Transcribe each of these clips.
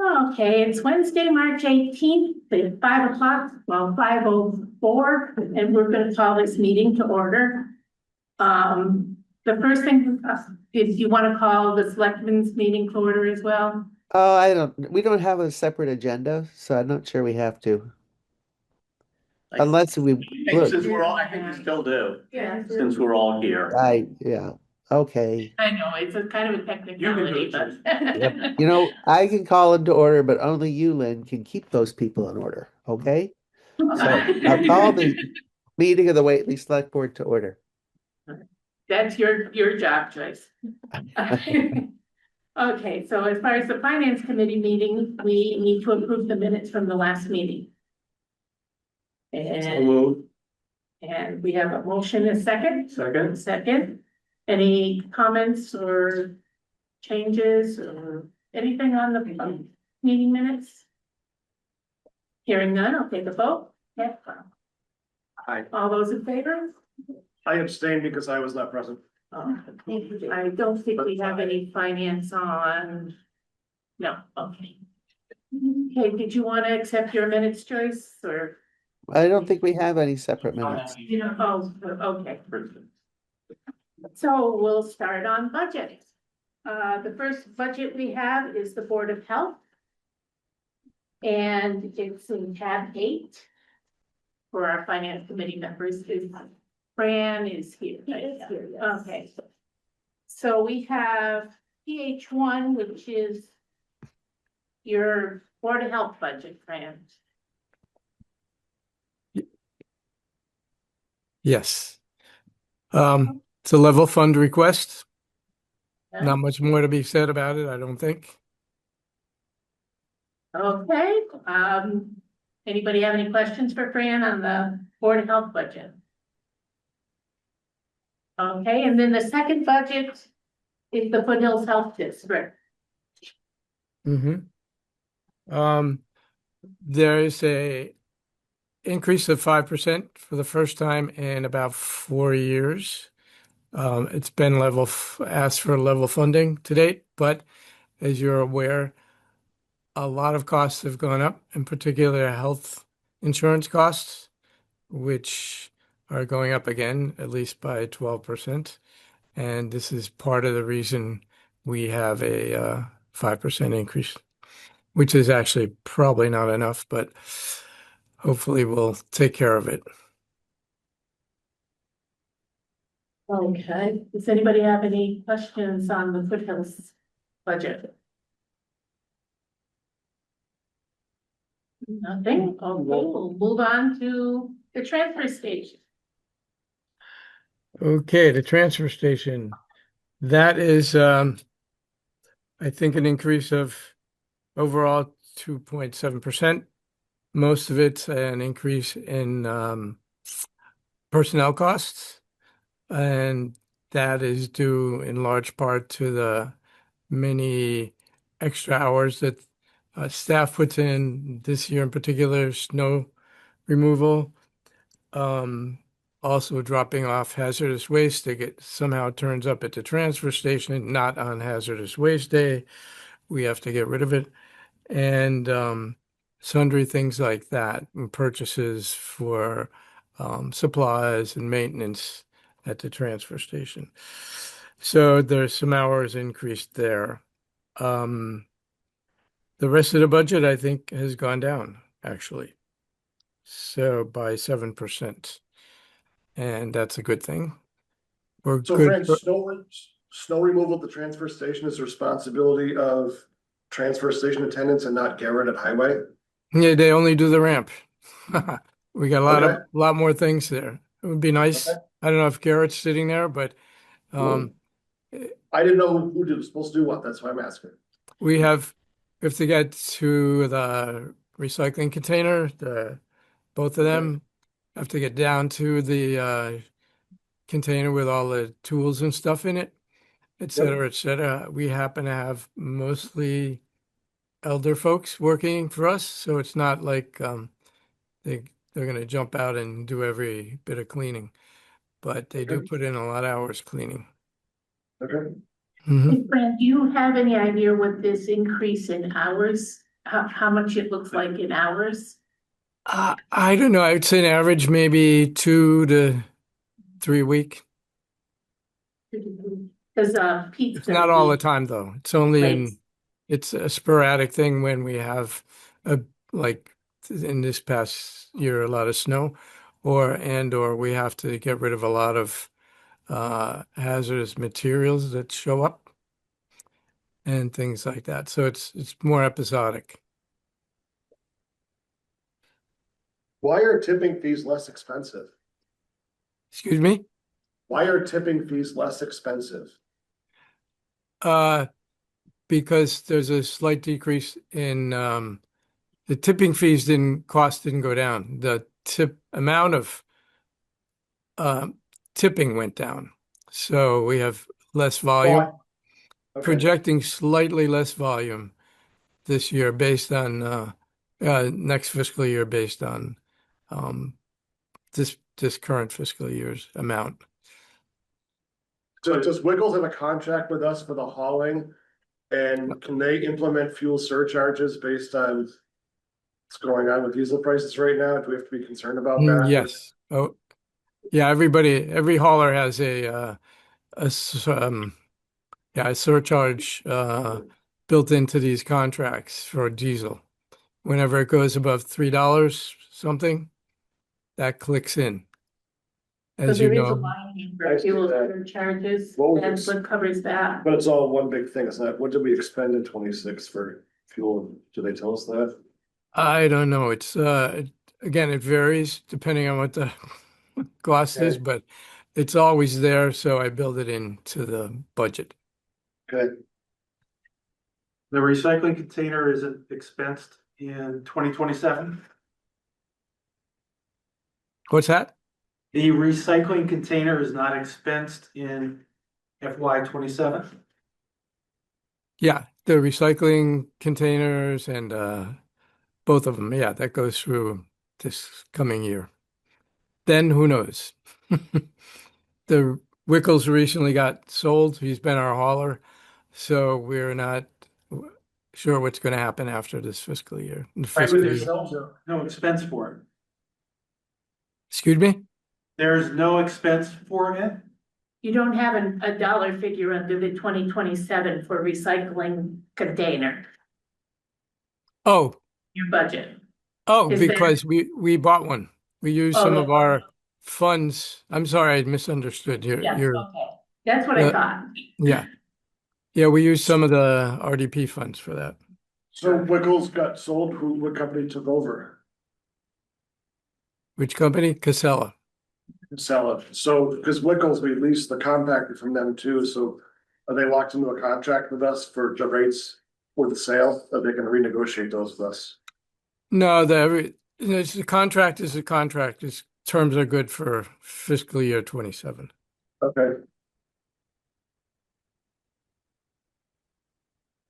Okay, it's Wednesday, March 18th, at 5 o'clock, well, 5:04, and we're gonna call this meeting to order. The first thing, is you want to call the selectmen's meeting to order as well? Oh, we don't have a separate agenda, so I'm not sure we have to. I Unless we, think look, since we're all, I think we still do, Yeah. since we're all here. yeah, okay. I know, it's a kind of a technicality, but. Yep. You know, I can call them to order, but only you, Lynn, can keep those people in order, okay? So I'll call the meeting of the Whately Select Board to order. That's your job, Joyce. Okay, so as far as the finance committee meeting, we need to approve the minutes from the last meeting. So And, moved. and we have a motion, a second. Second. Second. Any comments or changes or anything on the meeting minutes? Hearing none, I'll take a vote. Yeah. Aye. All those in favor? I abstained because I was not present. I don't think we have any finance on. No, okay. Okay, did you want to accept your minutes, Joyce, or? I don't think we have any separate minutes. Oh, okay. So we'll start on budget. The first budget we have is the Board of Health. And it's in tab 8. For our finance committee members is Fran is here. Right? Yes. Okay. So we have PH1, which is your Board of Health budget, Fran. Yes. It's a level fund request. Not much more to be said about it, I don't think. Okay, anybody have any questions for Fran on the Board of Health budget? Okay, and then the second budget is the Foothills Health District. There is a increase of 5% for the first time in about 4 years. It's been asked for level funding to date, but as you're aware, a lot of costs have gone up, in particular health insurance costs, which are going up again, at least by 12%. And this is part of the reason we have a 5% increase, which is actually probably not enough, but hopefully we'll take care of it. Okay, does anybody have any questions on the Foothills budget? Nothing? Okay, we'll move on to the transfer station. Okay, the transfer station. That is, I think, an increase of overall 2.7%. Most of it's an increase in personnel costs, and that is due in large part to the many extra hours that staff puts in this year in particular, snow removal, also dropping off hazardous waste that somehow turns up at the transfer station, not on hazardous waste day. We have to get rid of it. And sundry things like that, and purchases for supplies and maintenance at the transfer station. So there's some hours increased there. The rest of the budget, I think, has gone down, actually. So by 7%. And that's a good thing. We're So good. Fran, snow removal at the transfer station is the responsibility of transfer station attendants and not Garrett at Highway? Yeah, they only do the ramp. We got a Okay. lot more things there. It would be nice. Okay. I don't know if Garrett's sitting there, but Cool. I didn't know who was supposed to do what, that's why I'm asking. we have to get to the recycling container, both of them have to get down to the container with all the tools and stuff in it, et cetera, et cetera. We happen to have mostly elder folks working for us, so it's not like they're going to jump out and do every bit of cleaning, but they do put in a lot of hours cleaning. Okay. Mhm. Hey, Fran, do you have any idea what this increase in hours how much it looks like in hours? I don't know. I would say an average maybe 2 to 3 week. Because Pete's It's gonna not all the be, time though. It's only right, it's a sporadic thing when we have a like in this past year a lot of snow or we have to get rid of a lot of hazardous materials that show up and things like that. So it's more episodic. Why are tipping fees less expensive? Excuse me? Why are tipping fees less expensive? Uh, because there's a slight decrease in the tipping fees didn't go down. The tip amount of uh, tipping went down. So we have less volume, Okay, projecting slightly less volume this year based on next fiscal year based on um, this current fiscal year's amount. so does Wiggles have a contract with us for the hauling? And can they implement fuel surcharges based on what's going on with diesel prices right now? Do we have to be concerned about that? Yes. Oh, yeah. Every hauler has a surcharge built into these contracts for diesel. Whenever it goes above $3 something, that clicks in. so As you there is a know, line I for see fuel that. surcharges, What was that's it? what covers that. But it's all one big thing, isn't it? What did we expend in 26 for fuel? Do they tell us that? I don't know. It's again, it varies depending on what the cost is, Okay. but it's always there, so I build it into the budget. Okay, The recycling container isn't expensed in 2027. What's that? The recycling container is not expensed in FY 27. Yeah, the recycling containers and both of them. Yeah, that goes through this coming year. Then who knows? The Wickles recently got sold. He's been our hauler, so we're not sure what's going to happen after this fiscal year. The Right, fiscal but there's year. no expense for it. Excuse me? There's no expense for it. You don't have a dollar figure under the 2027 for recycling container, Oh, your budget. oh, Is there- because we bought one. We used Oh, some yeah, of our funds. I'm sorry, I misunderstood Yes, your okay, that's what I the- thought. yeah. Yeah, we used some of the RDP funds for that. so Wiggles got sold, what company took over? Which company? Casella. Sell it, so, because Wiggles, we leased the compactor from them too, so are they locked into a contract with us for the rates for the sale, or they can renegotiate those with us? No, the contract is a contract. Its terms are good for fiscal year 27. Okay,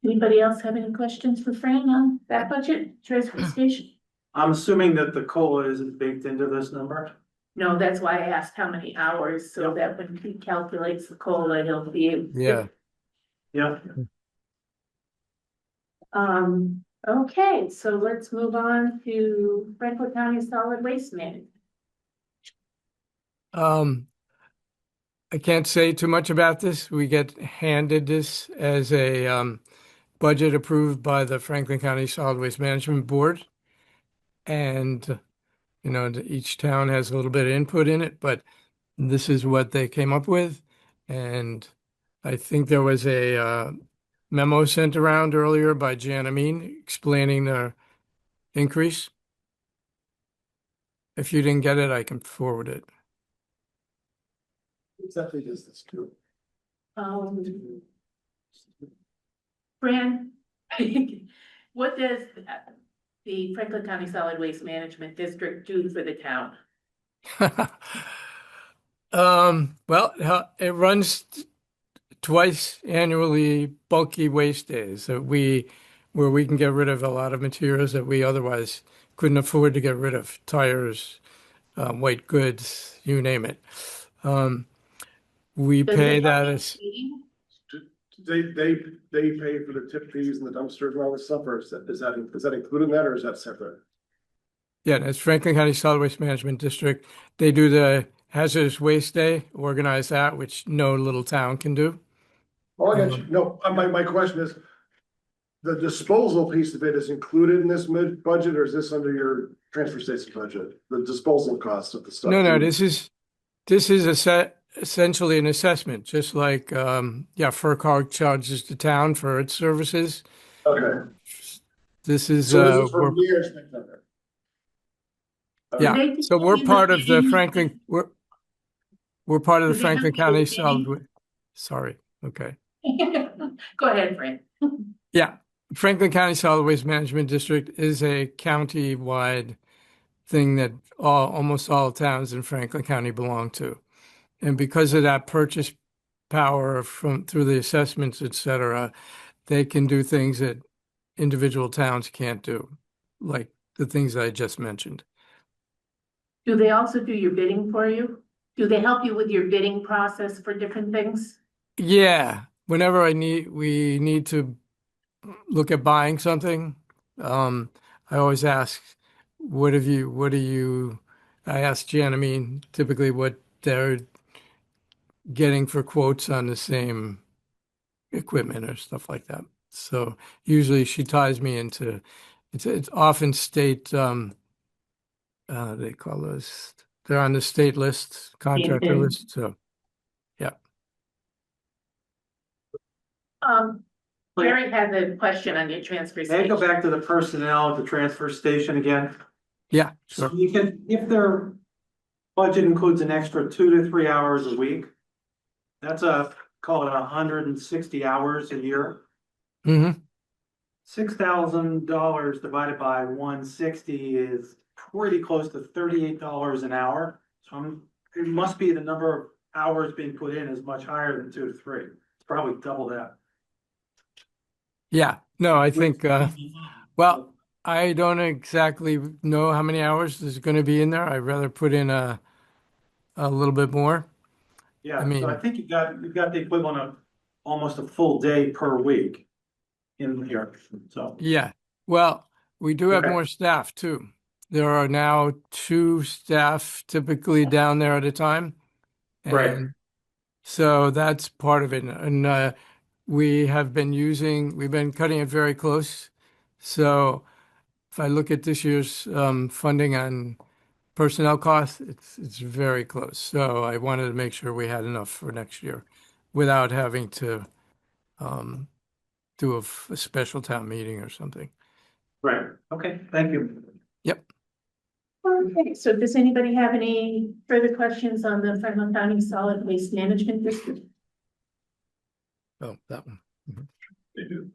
Anybody else have any questions for Fran on that budget, transfer station? I'm assuming that the COLA isn't baked into this number. No, that's why I asked how many hours, so that when he calculates the COLA, he'll be able to. Yeah. Yeah. Okay, so let's move on to Franklin County Solid Waste Management. I can't say too much about this. We get handed this as a budget approved by the Franklin County Solid Waste Management Board. And, each town has a little bit of input in it, but this is what they came up with. And I think there was a memo sent around earlier by Jan Amin explaining the increase. If you didn't get it, I can forward it. exactly does this too. Fran, what does the Franklin County Solid Waste Management District do for the town? Well, it runs twice annually bulky waste days where we can get rid of a lot of materials that we otherwise couldn't afford to get rid of, tires, white goods, you name it. We Does pay it have that a as, meeting? they pay for the tip fees and the dumpsters and all this stuff, or is that included in that, or is that separate? Yeah, that's Franklin County Solid Waste Management District. They do the Hazardous Waste Day, organize that, which no little town can do. Oh, I got you. No, my question is, the disposal piece of it is included in this budget, or is this under your transfer station budget? The disposal cost of the stuff? No, too? this is essentially an assessment, just like FERC charges the town for its services. Okay. This is So this is for years. yeah. Do they So do we're the part of the bidding? Franklin. We're part of the Do they have Franklin to County do Solid bidding? Waste. Sorry. Okay. Go ahead, Fran. Yeah, Franklin County Solid Waste Management District is a county-wide thing that almost all towns in Franklin County belong to. And because of that purchase power through the assessments, et cetera, they can do things that individual towns can't do, like the things I just mentioned. Do they also do your bidding for you? Do they help you with your bidding process for different things? Yeah, whenever we need to look at buying something, I always ask, I ask Jan, I mean, typically what they're getting for quotes on the same equipment or stuff like that. So usually she ties me into, it's often state, they call those, they're on the state list, contractor Mhm. list, so, yeah. Larry has a question on your transfer May I go station. back to the personnel at the transfer station again? Yeah, So sure. you can, if their budget includes an extra 2 to 3 hours a week, that's call it 160 hours a year. Mm-hmm. $6,000 divided by 160 is pretty close to $38 an hour. So it must be the number of hours being put in is much higher than 2 to 3. It's probably double that. Yeah, no, I think, well, I don't exactly know how many hours there's going to be in there. I'd rather put in a little bit more. Yeah, I so I mean, think you've got the equivalent of almost a full day per week in here, so. yeah. Well, we do have Okay. more staff too. There are now 2 staff typically down there at a time. Right. And so that's part of it. And we've been cutting it very close. So if I look at this year's funding on personnel costs, it's very close. So I wanted to make sure we had enough for next year without having to do a special town meeting or something. Right, okay, thank you. Yep. Okay, so does anybody have any further questions on the Franklin County Solid Waste Management District? Oh, that one. They do.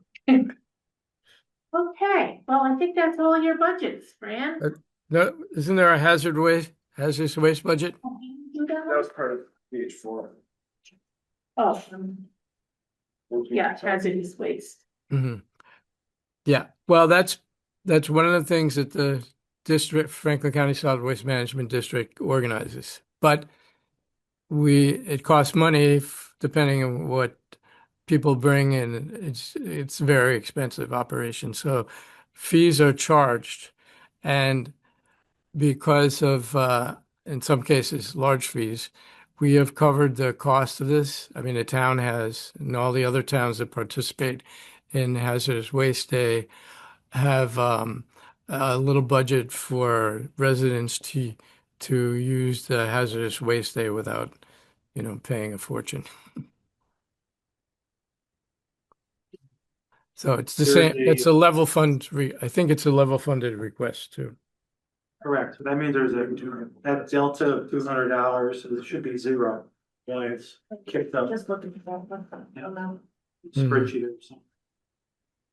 Okay, well, I think that's all your budgets, Fran. No, isn't there a hazardous waste budget? Do that That one? was part of PH4. Oh, yeah, hazardous waste. Mm-hmm. Yeah, well, that's one of the things that the Franklin County Solid Waste Management District organizes. But it costs money depending on what people bring, and it's very expensive operation. So fees are charged, and because of in some cases large fees, we have covered the cost of this. I mean, the town has, and all the other towns that participate in Hazardous Waste Day have a little budget for residents to use the Hazardous Waste Day without, paying a fortune. So it's the same. It's a level fund. I think it's a level funded request too. Correct, so that means there's that delta of $200, so it should be zero. When it's kicked up Just looking for that. Yeah. Amount. spreadsheet or something.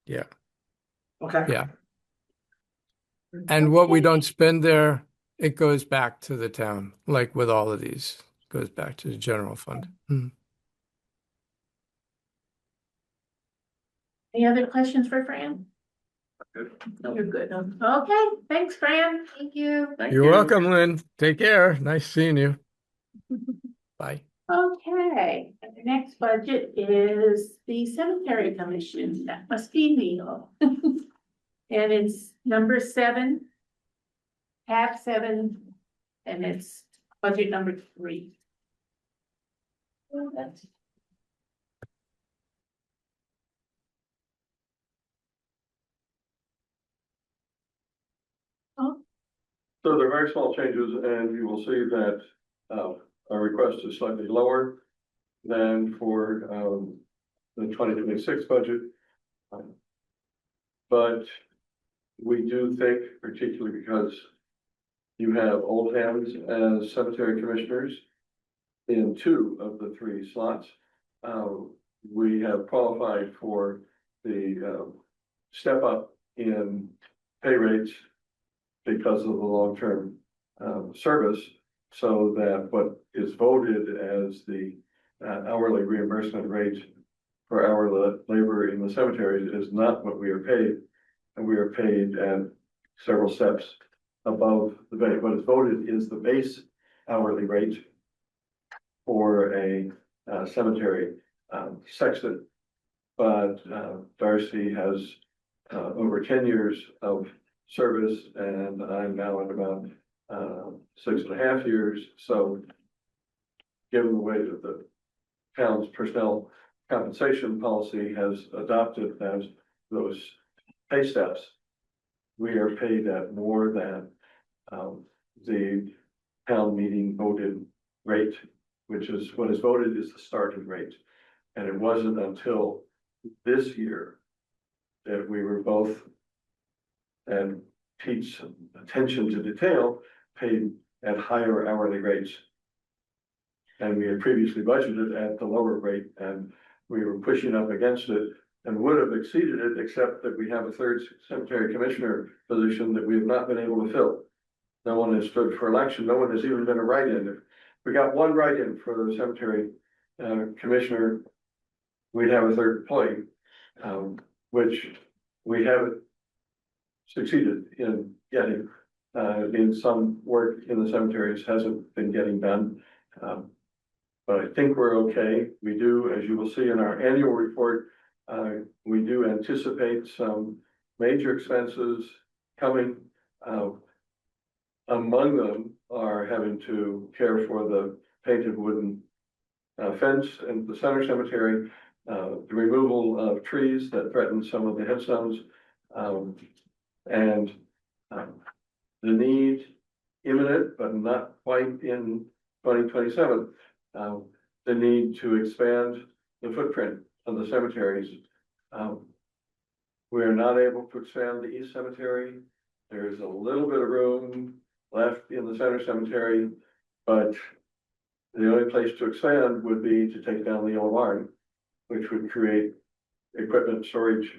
Yeah. Okay. Yeah. And what we don't spend there, it goes back to the town, like with all of these, it goes back to the general fund. Any other questions for Fran? Good. You're good. Okay, thanks, Fran. Thank you. You're welcome, Lynn. Take care. Nice seeing you. Bye. Okay, the next budget is the cemetery commission. That must be Neil. And it's number 7. Tab 7, and it's budget number 3. That's So they're very small changes, and you will see that our request is slightly lower than for the 2026 budget. But we do think, particularly because you have old hands as cemetery commissioners in 2 of the 3 slots, we have qualified for the step up in pay rates because of the long-term service, so that what is voted as the hourly reimbursement rate for hourly labor in the cemeteries is not what we are paid. And we are paid at several steps above the base. What is voted is the base hourly rate for a cemetery sexton. But Darcy has over 10 years of service, and I'm now at about 6.5 years. So given the way that the town's personnel compensation policy has adopted as those pay steps, we are paid at more than the town meeting voted rate, which is what is voted is the starting rate. And it wasn't until this year that we were both, and teach attention to detail, paid at higher hourly rates. And we had previously budgeted at the lower rate, and we were pushing up against it and would have exceeded it, except that we have a 3rd cemetery commissioner position that we have not been able to fill. No one has stood for election. No one has even been a write-in. If we got 1 write-in for the cemetery commissioner, we'd have a 3rd employee, which we haven't succeeded in getting. In some work in the cemeteries hasn't been getting done. But I think we're okay. We do, as you will see in our annual report, we do anticipate some major expenses coming. Among them are having to care for the painted wooden fence in the center cemetery, the removal of trees that threaten some of the headstones, and the need imminent, but not quite in 2027, the need to expand the footprint of the cemeteries. We are not able to expand the East Cemetery. There's a little bit of room left in the center cemetery, but the only place to expand would be to take down the old barn, which would create equipment storage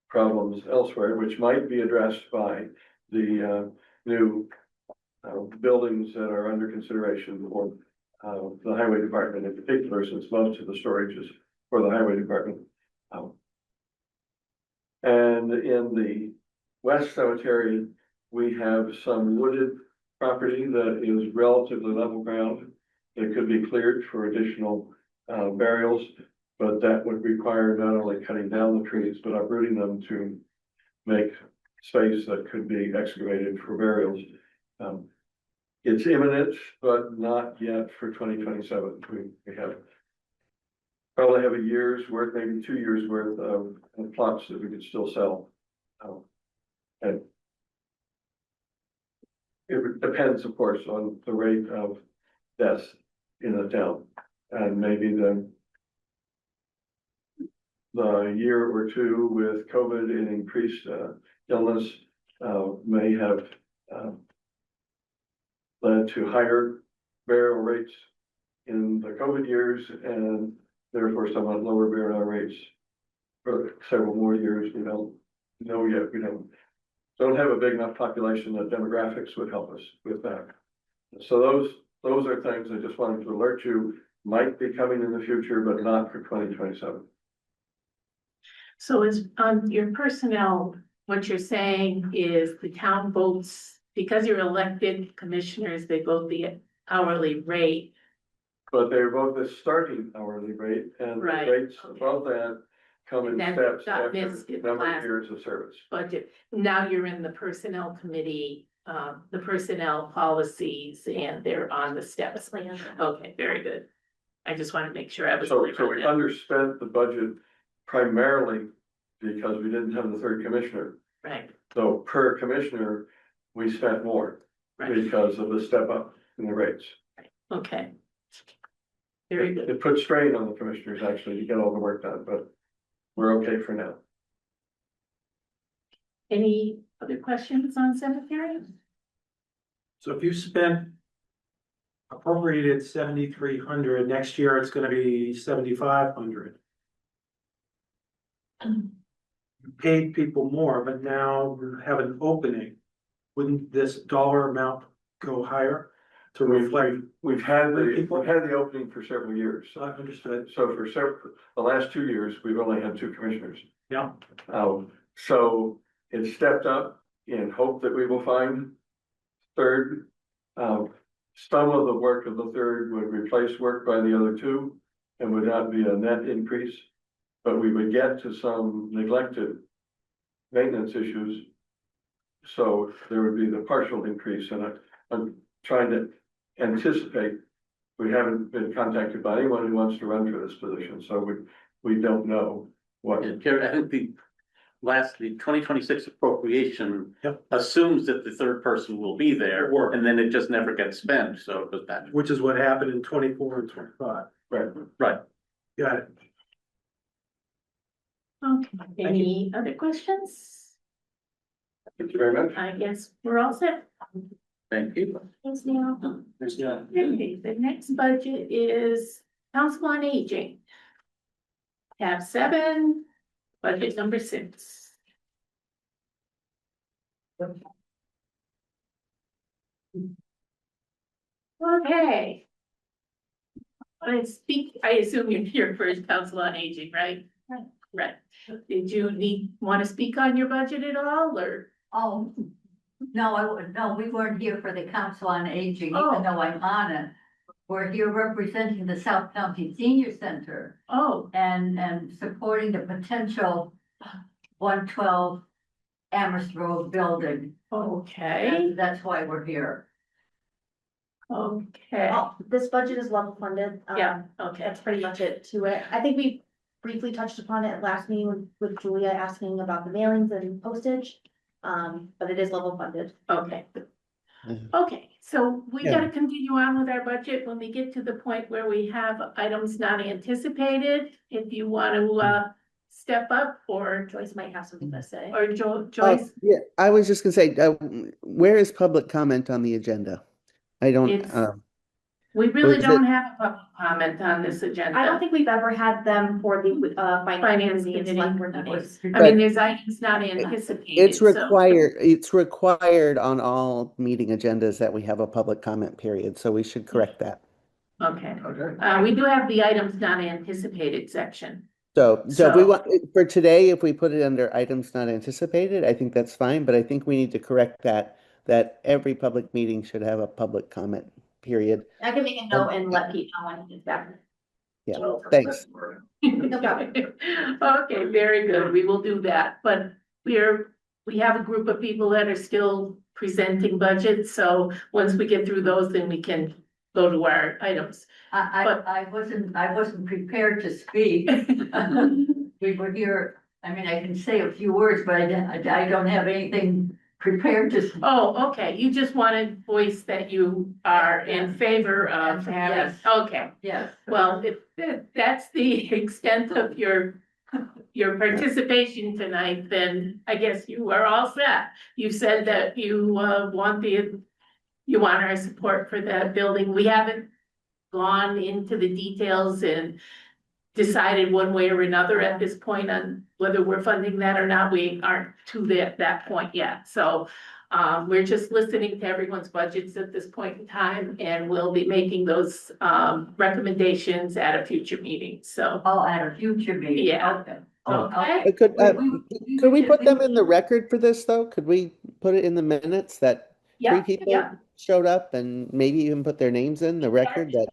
problems elsewhere, which might be addressed by the new buildings that are under consideration for the highway department in particular, since most of the storage is for the highway department. And in the West Cemetery, we have some wooded property that is relatively level ground. It could be cleared for additional burials, but that would require not only cutting down the trees, but uprooting them to make space that could be excavated for burials. It's imminent, but not yet for 2027. We have probably have a year's worth, maybe 2 years worth of plots that we could still sell. And it depends, of course, on the rate of deaths in the town, and maybe the year or 2 with COVID and increased illness may have led to higher burial rates in the COVID years, and therefore somewhat lower burial rates for several more years. We don't know yet. We don't have a big enough population that demographics would help us with that. So those are things I just wanted to alert you might be coming in the future, but not for 2027. So is on your personnel, what you're saying is the town votes, because you're elected commissioners, they vote the hourly rate. But they're both the starting hourly rate, and the Right, rates okay. above that come in And then steps got after missed in number of last- years of service. budget. Now you're in the personnel committee, the personnel policies, and they're on the steps. Okay, very good. I just want to make sure I was So, clear so on we that. underspent the budget primarily because we didn't have the third commissioner. Right, So per commissioner, we spent more right, because of the step up in the rates. okay. Very good. It put strain on the commissioners actually to get all the work done, but we're okay for now. Any other questions on cemetery? So if you spent appropriated 7,300, next year it's gonna be 7,500. Paid people more, but now you have an opening. Wouldn't this dollar amount go higher to reflect? We've had the opening for several years. So I understood, So for the last 2 years, we've only had 2 commissioners. yeah, So it stepped up in hope that we will find third. Some of the work of the third would replace work by the other 2 and would not be a net increase. But we would get to some neglected maintenance issues. So there would be the partial increase, and I'm trying to anticipate. We haven't been contacted by anyone who wants to run for this position, so we don't know what. Yeah, Jerry, I think the 2026 appropriation Yep. assumes that the third person will be there, Work. and then it just never gets spent, so it goes back. which is what happened in 24 and 25. Right. Right. Got it. Okay, any other questions? Thank you very much. I guess we're all set. Thank you. Thanks, Neil. Yeah. Okay, the next budget is Council on Aging. Tab 7, budget number 6. Okay. I assume you're here for Council on Aging, right? Right. Right. Did you want to speak on your budget at all, or? Oh, no, we weren't here for the Council on Aging, Oh. even though I'm on it. We're here representing the South County Senior Center Oh, and supporting the potential 112 Amherst Road building. okay, And that's why we're here. okay, This budget is level funded. yeah, okay. That's pretty much it to it. I think we briefly touched upon it last meeting with Julia asking about the mailings and postage. But it is level funded. Okay. Mhm. Okay, so we Yeah. gotta continue on with our budget when we get to the point where we have items not anticipated. If you want to, step up, or Joyce might have something to say. Joyce, Yeah, I was just gonna say, where is public comment on the agenda? I don't, It's- we really is don't have a public comment on this agenda. I don't think we've ever had them for the Finance finance committee and committee. select board meetings. I mean, there's items not anticipated. it's so- required on all meeting agendas that we have a public comment period, so we should correct that. Okay, Okay. we do have the items not anticipated section. So if we So- want, for today, if we put it under items not anticipated, I think that's fine, but I think we need to correct that every public meeting should have a public comment period. I can make a note and let Pete know when he's back. Yeah, thanks. No problem. Okay, very good. We will do that, but we have a group of people that are still presenting budgets, so once we get through those, then we can go to our items. I wasn't prepared to speak. We were here, I mean, I can say a few words, but I don't have anything prepared to. Oh, okay, you just wanted to voice that you are in favor of having, Yes. okay. Yes. Well, if that's the extent of your participation tonight, then I guess you are all set. You said that you want our support for that building. We haven't gone into the details and decided one way or another at this point on whether we're funding that or not. We aren't to that point yet. So we're just listening to everyone's budgets at this point in time, and we'll be making those recommendations at a future meeting. So, Oh, at a future meeting. Yeah. Okay. okay, Could we put them in the record for this, though? Could we put it in the minutes that three yeah, people yeah. showed up and maybe even put their names in the record that?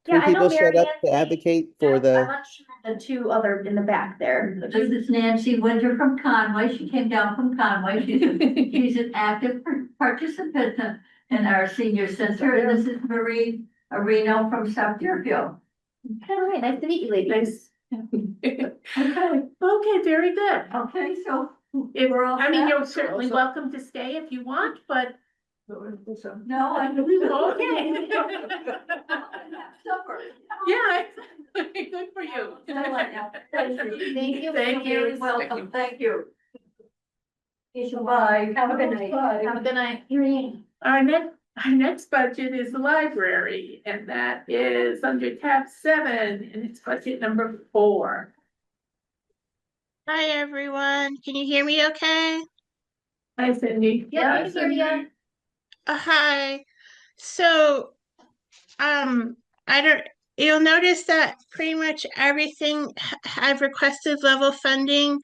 Yeah, I know people showed up Mary to Ann. advocate for I'm the, not sure the two other in the back there. This is Nancy Winter from Conway. She came down from Conway. She's an active participant in our senior center. And this is Marie Areno from South Deerfield. All right, nice to meet you, ladies. Nice. Okay, Okay, very good. okay, so If, we're all I mean, set? you're certainly welcome to stay if you want, but. No, I Okay. Supper. Yeah, good for you. Thank you. Thank you. Thank you. You're very welcome, thank you. Bye. Have a good night. Have a good night. Our next budget is the library, and that is under tab 7, and it's budget number 4. Hi everyone, can you hear me okay? Hi, Cindy. Yeah, I can hear you. Hi. So, I don't, you'll notice that pretty much everything, I've requested level funding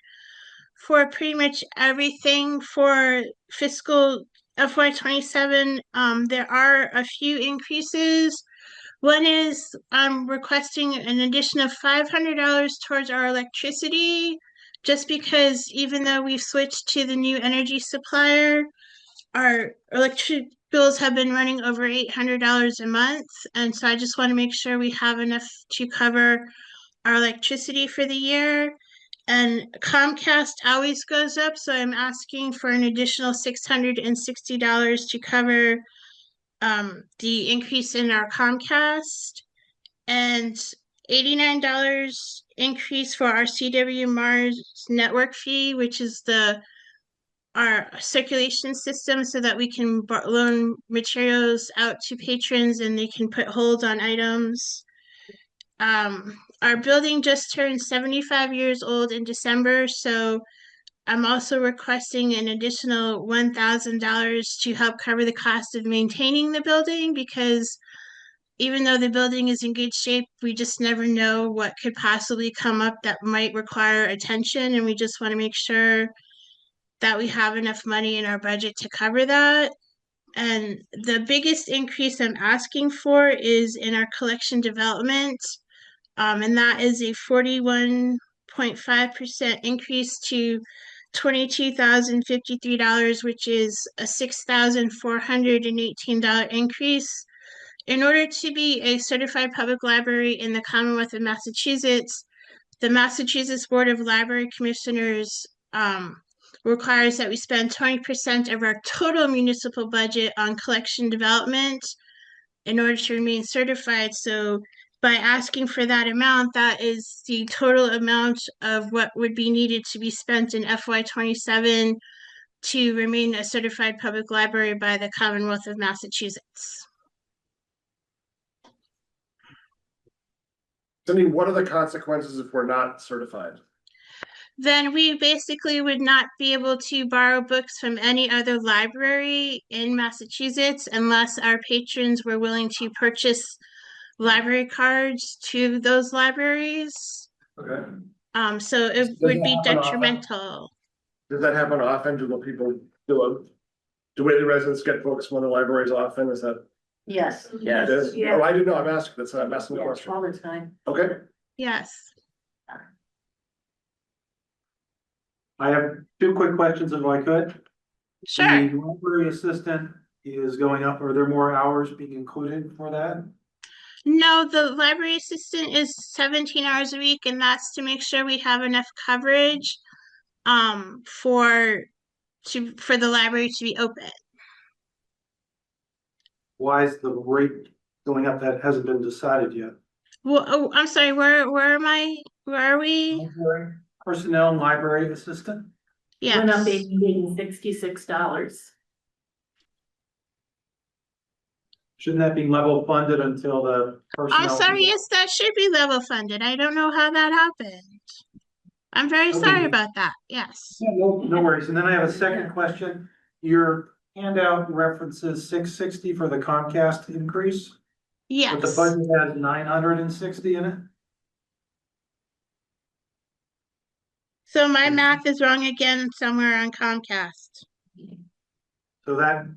for pretty much everything for fiscal FY27. There are a few increases. One is I'm requesting an addition of $500 towards our electricity, just because even though we've switched to the new energy supplier, our electric bills have been running over $800 a month. And so I just want to make sure we have enough to cover our electricity for the year. And Comcast always goes up, so I'm asking for an additional $660 to cover the increase in our Comcast, and $89 increase for our CW Mars network fee, which is our circulation system, so that we can loan materials out to patrons and they can put holds on items. Our building just turned 75 years old in December, so I'm also requesting an additional $1,000 to help cover the cost of maintaining the building, because even though the building is in good shape, we just never know what could possibly come up that might require attention, and we just want to make sure that we have enough money in our budget to cover that. And the biggest increase I'm asking for is in our collection development, and that is a 41.5% increase to $22,053, which is a $6,418 increase. In order to be a certified public library in the Commonwealth of Massachusetts, the Massachusetts Board of Library Commissioners requires that we spend 20% of our total municipal budget on collection development in order to remain certified. So by asking for that amount, that is the total amount of what would be needed to be spent in FY27 to remain a certified public library by the Commonwealth of Massachusetts. Cindy, what are the consequences if we're not certified? Then we basically would not be able to borrow books from any other library in Massachusetts unless our patrons were willing to purchase library cards to those libraries. Okay. So it Does would that be happen often? detrimental. Does that happen often? Do Whately residents get books from the libraries often? Is that? Yes. Yes. It is? Yeah. Oh, I didn't know. I'm asking. That's not, I'm asking the Yes, question. all the time. Okay. Yes. I have two quick questions if I could. Sure. The library assistant is going up. Are there more hours being included for that? No, the library assistant is 17 hours a week, and that's to make sure we have enough coverage for the library to be open. Why is the rate going up? That hasn't been decided yet. Well, oh, I'm sorry, where am I? Where are we? Library personnel and library assistant? Went up Yes. $66. Shouldn't that be level funded until the personnel? I'm sorry, yes, that should be level funded. I don't know how that happened. I'm very Okay. sorry about that. Yes. Yeah, no worries. And then I have a second question. Your handout references 660 for the Comcast increase, but the Yes. budget has 960 in it. So my math is wrong again somewhere on Comcast. So that,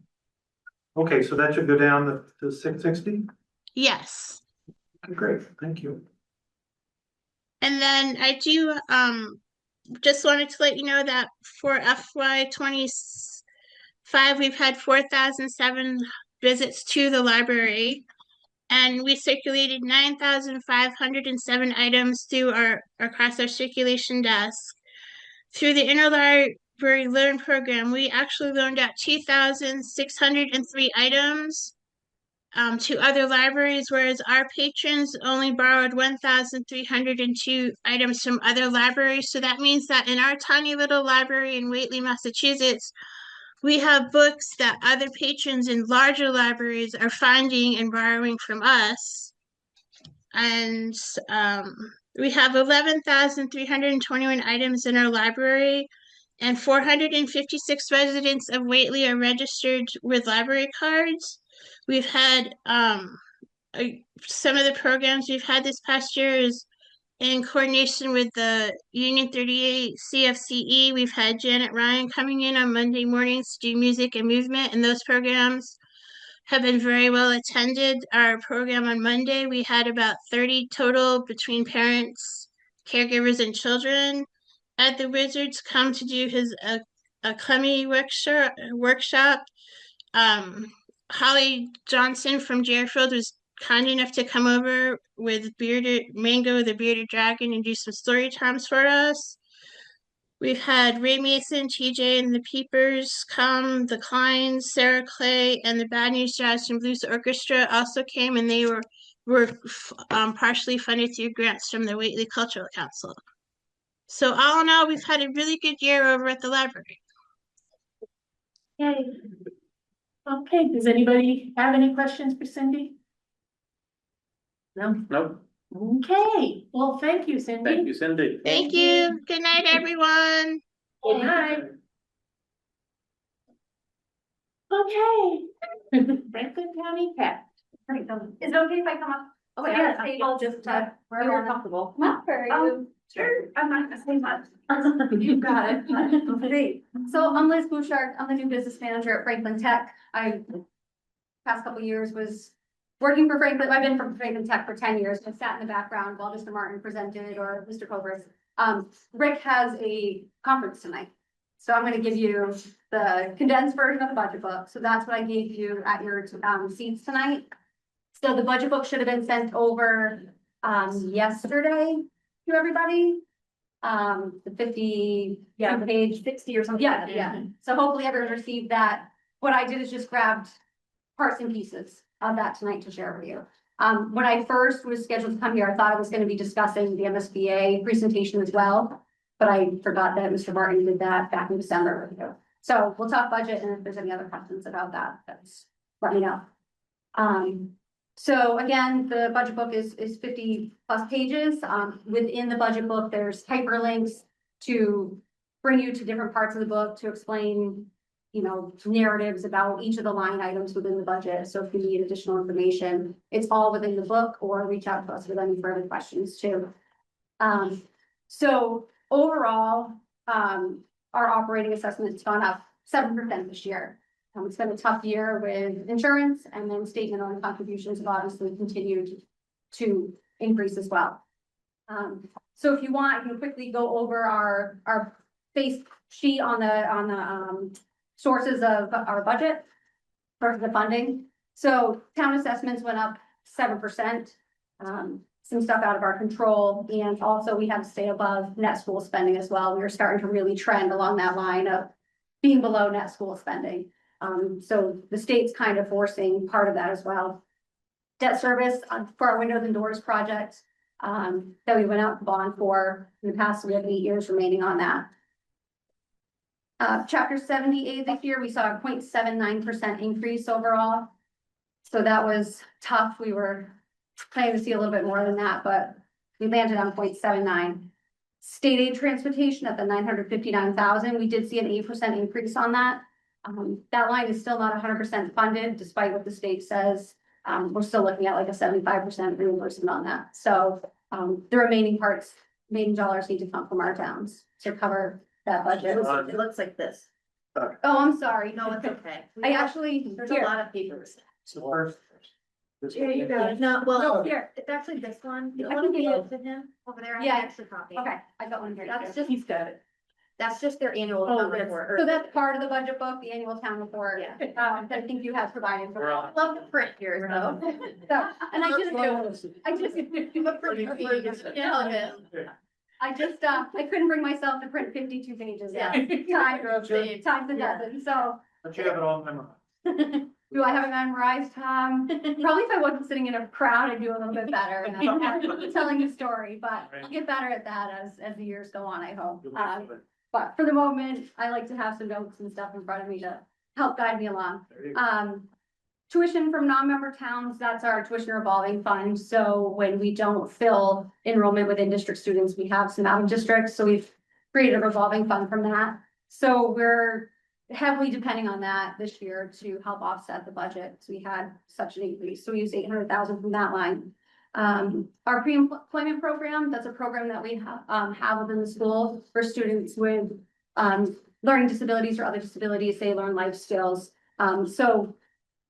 okay, so that should go down to 660? Yes. Great, thank you. And then I do just wanted to let you know that for FY25, we've had 4,007 visits to the library, and we circulated 9,507 items through across our circulation desk. Through the interlibrary loan program, we actually loaned out 2,603 items to other libraries, whereas our patrons only borrowed 1,302 items from other libraries. So that means that in our tiny little library in Whately, Massachusetts, we have books that other patrons in larger libraries are finding and borrowing from us. And we have 11,321 items in our library, and 456 residents of Whately are registered with library cards. We've had some of the programs we've had this past year is in coordination with the Union 38 CFCE. We've had Janet Ryan coming in on Monday mornings to do music and movement, and those programs have been very well attended. Our program on Monday, we had about 30 total between parents, caregivers, and children at the Wizards come to do his a Clemmy workshop. Holly Johnson from Deerfield was kind enough to come over with Mango, the bearded dragon, and do some story times for us. We've had Ray Mason, TJ, and the Peepers come. The Kleins, Sarah Clay, and the Bad News Jazz and Blues Orchestra also came, and they were partially funded through grants from the Whately Cultural Council. So all in all, we've had a really good year over at the library. Yay. Okay, does anybody have any questions for Cindy? No? Nope. Okay, well, thank you, Cindy. Thank you, Cindy. Thank you. Good night, everyone. Good night. Okay. Franklin County Cat. Is it okay if I come up? Oh, Sit yeah, at the table, just wherever you're comfortable. Sure, I'm not gonna say much. You got it. Great. So I'm Liz Bouchard. I'm the new business manager at Franklin Tech. Past couple years was working for Franklin. I've been from Franklin Tech for 10 years. I sat in the background while Mr. Martin presented or Mr. Cobras. Rick has a conference tonight. So I'm gonna give you the condensed version of the budget book. So that's what I gave you at your seats tonight. So the budget book should have been sent over yesterday to everybody. The 50 page 60 or something. Yeah. So hopefully everyone received that. What I did is just grabbed parts and pieces of that tonight to share with you. When I first was scheduled to come here, I thought I was going to be discussing the MSBA presentation as well, but I forgot that Mr. Martin did that back in December. So we'll talk budget, and if there's any other questions about that, let me know. So again, the budget book is 50 plus pages. Within the budget book, there's hyperlinks to bring you to different parts of the book to explain, narratives about each of the line items within the budget. So if you need additional information, it's all within the book, or reach out to us with any further questions too. So overall, our operating assessment's gone up 7% this year. It's been a tough year with insurance, and then statement on contributions have obviously continued to increase as well. So if you want, I can quickly go over our base sheet on the sources of our budget for the funding. So town assessments went up 7%. Some stuff out of our control, and also we have to stay above net school spending as well. We are starting to really trend along that line of being below net school spending. So the state's kind of forcing part of that as well. Debt service for our windows and doors project that we went out to bond for in the past. We have 8 years remaining on that. Chapter 78 this year, we saw a 0.79% increase overall. So that was tough. We were planning to see a little bit more than that, but we landed on 0.79. State aid transportation at the 959,000. We did see an 8% increase on that. That line is still not 100% funded, despite what the state says. We're still looking at like a 75% reimbursement on that. So the remaining dollars need to come from our towns to cover that budget. It looks like this. Oh, I'm sorry. No, it's okay. I actually, There's a here. lot of papers. So first, Here you go. No, well, No, here, it's actually this one. The I one can you give gave to him over there, I Yeah. have an extra copy. Okay, I got one here. He's got it. That's just their annual Oh, town that's- report. So that's part of the budget book, the annual town report. Yeah. That I think you have provided for. I love the print here, though. So, and I just, I couldn't bring myself to print 52 pages. Yeah. Times a dozen, so. But you have it all memorized. Do I have it memorized? Probably if I wasn't sitting in a crowd, I'd do a little bit better and telling the story, but I'll get better at that as the years go on, I hope. But for the moment, I like to have some notes and stuff in front of me to help guide me along. There you go. Tuition from non-member towns, that's our tuition revolving fund. So when we don't fill enrollment within district students, we have some out of districts. So we've created a revolving fund from that. So we're heavily depending on that this year to help offset the budget. So we had such an increase. So we used 800,000 from that line. Our pre-employment program, that's a program that we have within the school for students with learning disabilities or other disabilities. They learn life skills. So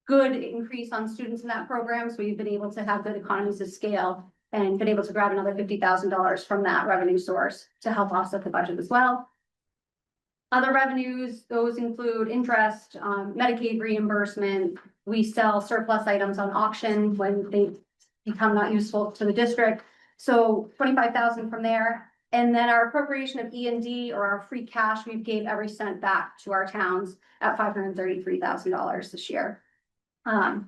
good increase on students in that program. So we've been able to have good economies of scale and been able to grab another $50,000 from that revenue source to help offset the budget as well. Other revenues, those include interest, Medicaid reimbursement. We sell surplus items on auction when they become not useful to the district. So 25,000 from there. And then our appropriation of E&D or our free cash, we gave every cent back to our towns at $533,000 this year. And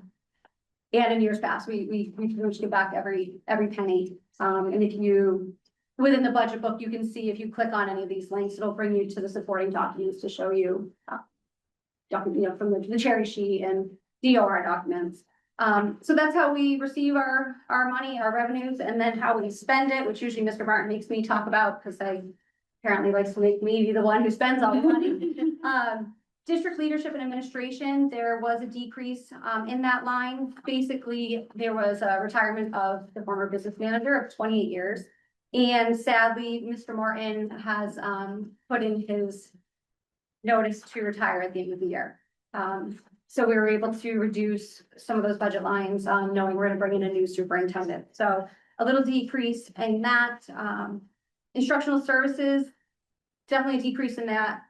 in years past, we pretty much give back every penny. And if you, within the budget book, you can see if you click on any of these links, it'll bring you to the supporting documents to show you, from the cherry sheet and DOR documents. So that's how we receive our money, our revenues, and then how we spend it, which usually Mr. Martin makes me talk about because I apparently likes to make me be the one who spends all the money. District leadership and administration, there was a decrease in that line. Basically, there was a retirement of the former business manager of 28 years. And sadly, Mr. Martin has put in his notice to retire at the end of the year. So we were able to reduce some of those budget lines, knowing we're gonna bring in a new superintendent. So a little decrease in that. Instructional services, definitely a decrease in that.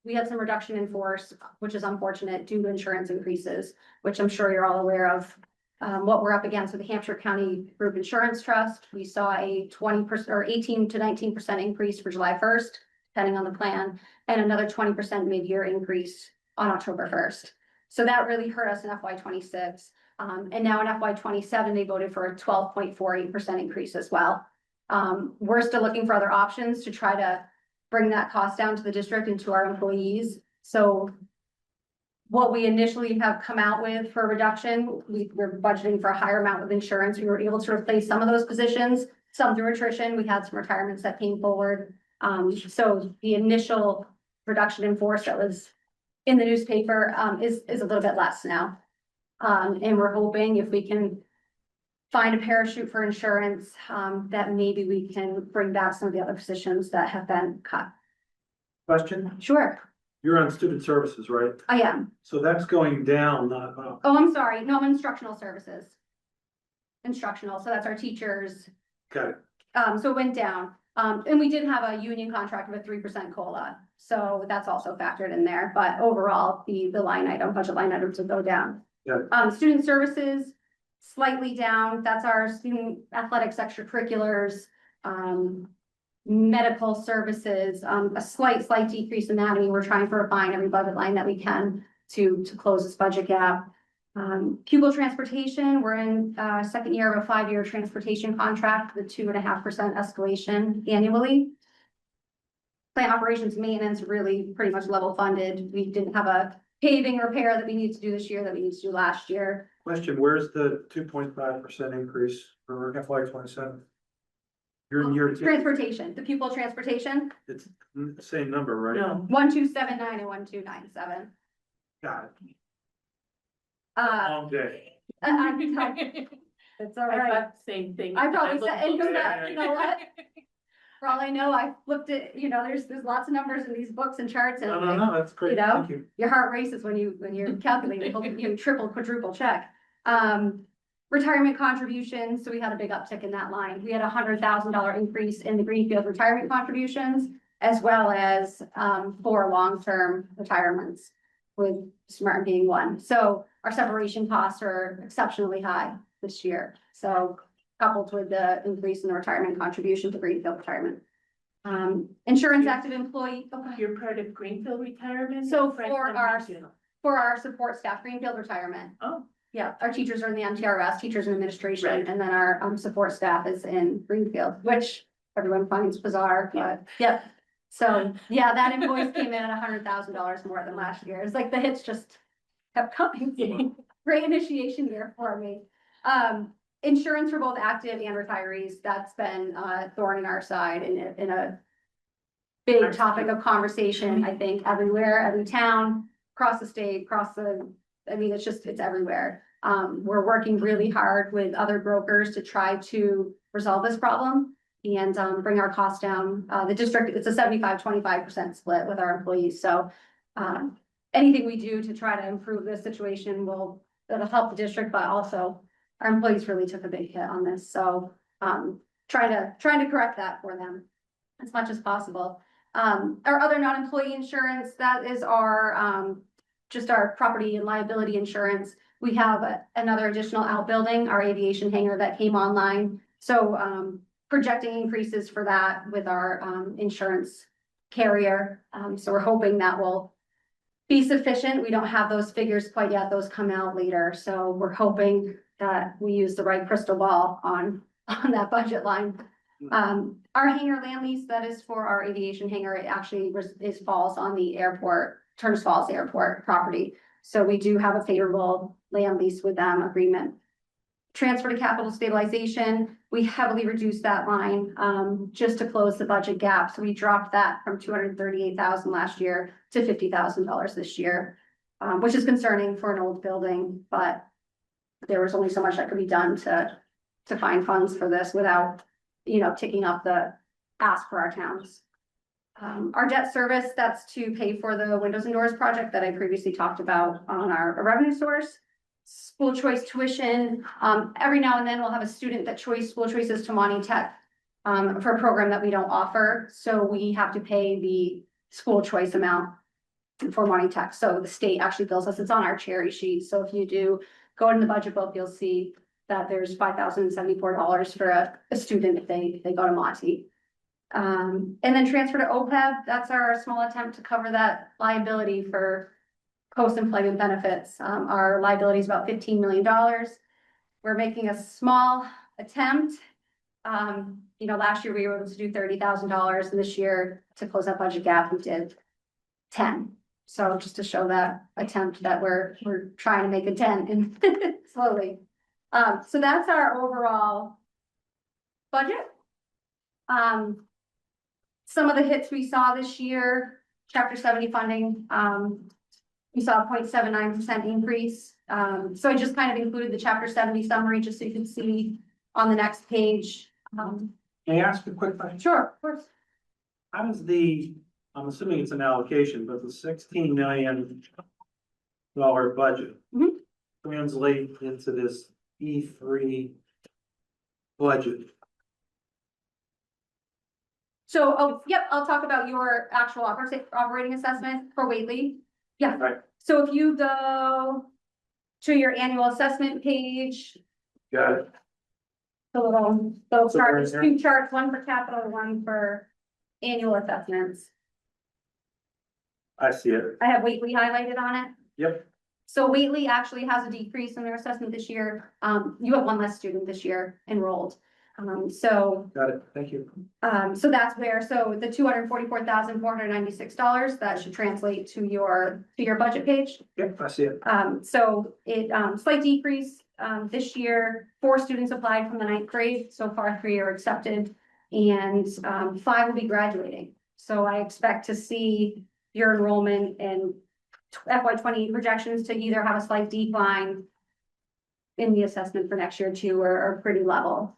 We had some reduction in force, which is unfortunate due to insurance increases, which I'm sure you're all aware of. What we're up against with the Hampshire County Group Insurance Trust, we saw a 20% or 18 to 19% increase for July 1st, depending on the plan, and another 20% mid-year increase on October 1st. So that really hurt us in FY26. And now in FY27, they voted for a 12.48% increase as well. We're still looking for other options to try to bring that cost down to the district and to our employees. So what we initially have come out with for a reduction, we're budgeting for a higher amount with insurance. We were able to replace some of those positions, some through attrition. We had some retirements that came forward. So the initial reduction in force that was in the newspaper is a little bit less now. And we're hoping if we can find a parachute for insurance, that maybe we can bring back some of the other positions that have been cut. Question, Sure, you're on student services, right? I am. So that's going down, not up. Oh, I'm sorry. No, I'm instructional services. Instructional, so that's our teachers. Got it. So it went down. And we did have a union contract with 3% COLA. So that's also factored in there. But overall, the line item, budget line items will go down. Yeah. Student services, slightly down. That's our student athletics, extracurriculars, medical services, a slight decrease in that. I mean, we're trying to refine every budget line that we can to close this budget gap. Pupil transportation, we're in second year of a 5-year transportation contract with 2.5% escalation annually. Plant operations maintenance really pretty much level funded. We didn't have a paving repair that we need to do this year that we need to do last year. Question, where's the 2.5% increase for FY27? You're in year two, Transportation, the pupil transportation, it's the same number, right? No. 1279 and 1297. Got it. Uh, Long day. It's all I right. thought the same thing. I probably looked said, and over you know what? For all I know, I looked at, there's lots of numbers in these books and charts and No, that's great, You know? thank you. your heart races when you're calculating, hoping you triple, quadruple check. Retirement contributions, so we had a big uptick in that line. We had $100,000 increase in the Greenfield retirement contributions, as well as 4 long-term retirements, with Smart being one. So our separation costs are exceptionally high this year. So coupled with the increase in the retirement contribution to Greenfield retirement. Insurance active employee. You're part of Greenfield Retirement? So Franklin Regional. for our support staff, Greenfield retirement. Oh, Yeah, our teachers are in the MTRS, teachers in administration, Right. and then our support staff is in Greenfield, which everyone finds bizarre, but yep. So, yeah, that invoice came in at $100,000 more than last year. It's like the hits just kept coming. Great initiation year for me. Insurance for both active and retirees, that's been a thorn in our side in a big topic of conversation, I think, everywhere, every town, across the state, I mean, it's everywhere. We're working really hard with other brokers to try to resolve this problem and bring our costs down. The district, it's a 75-25% split with our employees. So anything we do to try to improve this situation it'll help the district, but also our employees really took a big hit on this. So trying to correct that for them as much as possible. Our other non-employee insurance, that is our just our property and liability insurance. We have another additional outbuilding, our aviation hangar that came online. So projecting increases for that with our insurance carrier. So we're hoping that will be sufficient. We don't have those figures quite yet. Those come out later. So we're hoping that we use the right crystal ball on that budget line. Our hangar land lease, that is for our aviation hangar, it actually falls on the airport, Turner's Falls Airport property. So we do have a favorable land lease with them agreement. Transfer to capital stabilization, we heavily reduced that line just to close the budget gap. So we dropped that from $238,000 last year to $50,000 this year, which is concerning for an old building, but there was only so much that could be done to find funds for this without, ticking up the ask for our towns. Our debt service, that's to pay for the windows and doors project that I previously talked about on our revenue source. School choice tuition, every now and then we'll have a student that school choices to Monty Tech for a program that we don't offer. So we have to pay the school choice amount for Monty Tech. So the state actually bills us, it's on our cherry sheet. So if you do go in the budget book, you'll see that there's $5,074 for a student if they go to Monty. And then transfer to OPEB, that's our small attempt to cover that liability for post-employment benefits. Our liability is about $15 million. We're making a small attempt. Last year we were able to do $30,000, and this year to close that budget gap, we did 10. So just to show that attempt that we're trying to make a dent in slowly. So that's our overall budget. Some of the hits we saw this year, Chapter 70 funding, we saw a 0.79% increase. So I just kind of included the Chapter 70 summary just so you can see on the next page. Can I ask a quick question? Sure, of course. How does I'm assuming it's an allocation, but the $16 million budget Mhm. translate into this E3 budget? So, yep, I'll talk about your actual operating assessment for Whately. Yeah. Right. So if you go to your annual assessment page, Got it. those So charts, where's 2 charts, one for capital, one for annual assessments. I see it. I have Whately highlighted on it. Yep. So Whately actually has a decrease in their assessment this year. You have one less student this year enrolled. Got it. Thank you. So that's where, so the $244,496, that should translate to your budget page. Yep, I see it. So it, slight decrease, this year, 4 students applied from the 9th grade. So far, 3 are accepted and, 5 will be graduating. So I expect to see your enrollment in FY20 projections to either have a slight decline in the assessment for next year too, or pretty level.